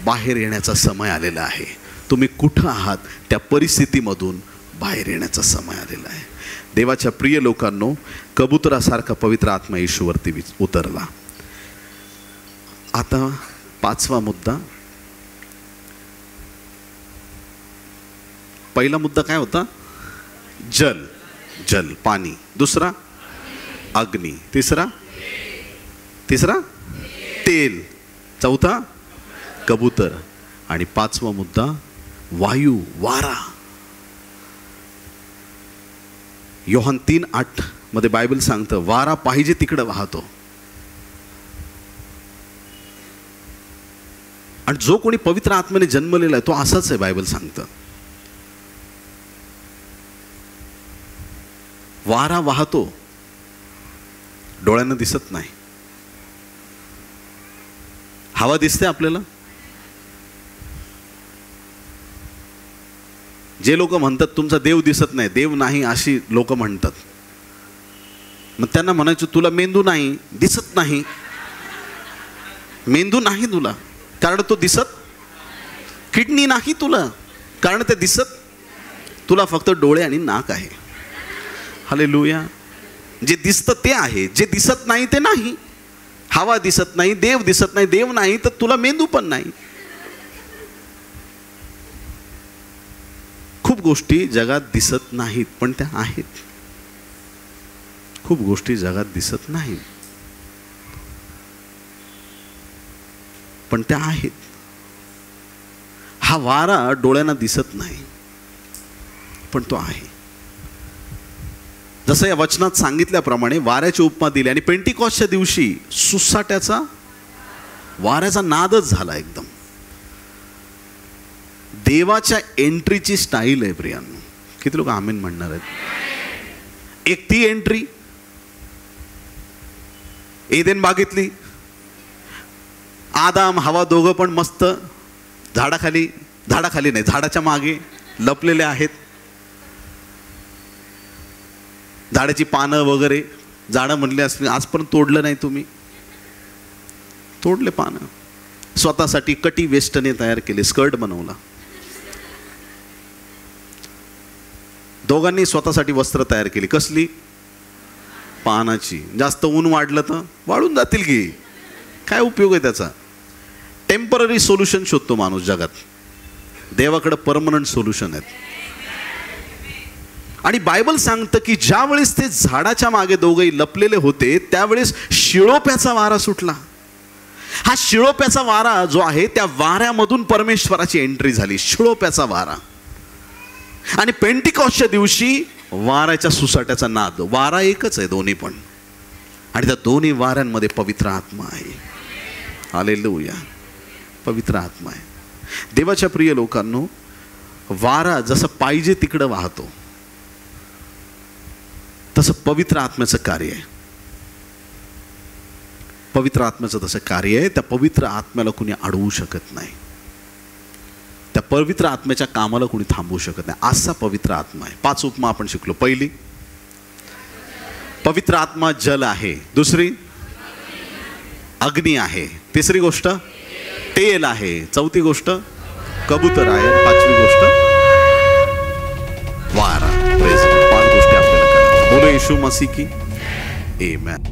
S1: बाहेर येण्याचा समय आलेला आहे. तुम्ही कुठं आहात त्या परिस्थितीमधून बाहेर येण्याचा समय आलेला आहे. देवाच्या प्रिय लोकांनो, कबुतरासारखा पवित्र आत्मा येशूवरती उतरला. आता 5वा मुद्दा. पहिला मुद्दा काय होता? जल, जल पाणी. दुसरा अग्नी. तिसरा तेल. चौथा कबूतर. आणि 5वा मुद्दा वायू, वारा. योहान 3:8 मध्ये बायबल सांगतं, वारा पाहिजे तिकडे वाहतो. आणि जो कोणी पवित्र आत्म्याने जन्मलेला आहे तो असाच आहे. बायबल सांगतं वारा वाहतो, डोळ्यांना दिसत नाही. हवा दिसते आपल्याला. जे लोक म्हणतात तुमचा देव दिसत नाही, देव नाही, अशी लोक म्हणतात. मग त्यांना म्हणायचं तुला मेंदू नाही, दिसत नाही. मेंदू नाही तुला कारण तो दिसत. किडनी नाही तुला कारण ते दिसत. तुला फक्त डोळे आणि नाक आहे. हालेलुया. जे दिसतं ते आहे, जे दिसत नाही ते नाही. हवा दिसत नाही, देव दिसत नाही, देव नाही तर तुला मेंदू पण नाही. खूप गोष्टी जगात दिसत नाहीत पण त्या आहेत. खूप गोष्टी जगात दिसत नाहीत पण त्या आहेत. हा वारा डोळ्यांना दिसत नाही पण तो आहे. जसं या वचनात सांगितल्याप्रमाणे वाऱ्याची उपमा दिली. आणि पेंटिकॉस्टच्या दिवशी सुसाट्याचा, वाऱ्याचा नादच झाला एकदम. देवाच्या एंट्रीची स्टाईल आहे प्रियांनो. किती लोक आमेन म्हणणार आहेत? एक ती एंट्री एदेन बागेतली. आदाम हवा दोघं पण मस्त झाडाखाली नाही, झाडाच्या मागे लपलेले आहेत. झाडाची पानं वगैरे, झाडं म्हणले असले आज पण तोडलं नाही तुम्ही, तोडले पानं. स्वतःसाठी कटी वेस्टने तयार केले, स्कर्ट बनवला. दोघांनी स्वतःसाठी वस्त्र तयार केली. कसली? पानाची. जास्त ऊन वाढलं तर वाळून जातील की, काय उपयोग आहे त्याचा? टेम्पररी सोल्युशन शोधतो माणूस जगात. देवाकडे परमनंट सोल्युशन आहेत. आणि बायबल सांगतं की ज्या वेळेस ते झाडाच्या मागे दोघेही लपलेले होते त्यावेळेस शिळोप्याचा वारा सुटला. हा शिळोप्याचा वारा जो आहे त्या वाऱ्यामधून परमेश्वराची एंट्री झाली. शिळोप्याचा वारा. आणि पेंटिकॉस्टच्या दिवशी वाऱ्याच्या सुसाट्याचा नाद. वारा एकच आहे दोन्ही पण, आणि त्या दोन्ही वाऱ्यांमध्ये पवित्र आत्मा आहे. हालेलुया. पवित्र आत्मा आहे. देवाच्या प्रिय लोकांनो, वारा जसं पाहिजे तिकडं वाहतो तसं पवित्र आत्म्याचं कार्य आहे. पवित्र आत्म्याचं तसं कार्य आहे. त्या पवित्र आत्म्याला कुणी अडवू शकत नाही. त्या पवित्र आत्म्याच्या कामाला कुणी थांबवू शकत नाही. असा पवित्र आत्मा आहे. 5 उपमा आपण शिकलो. पहिली, पवित्र आत्मा जल आहे. दुसरी, अग्नी आहे. तिसरी गोष्ट तेल आहे. चौथी गोष्ट कबूतर आहे. 5वी गोष्ट वारा. 5 गोष्टी आपल्याला करायच्या. बोलो येशू मसीह की आमेन.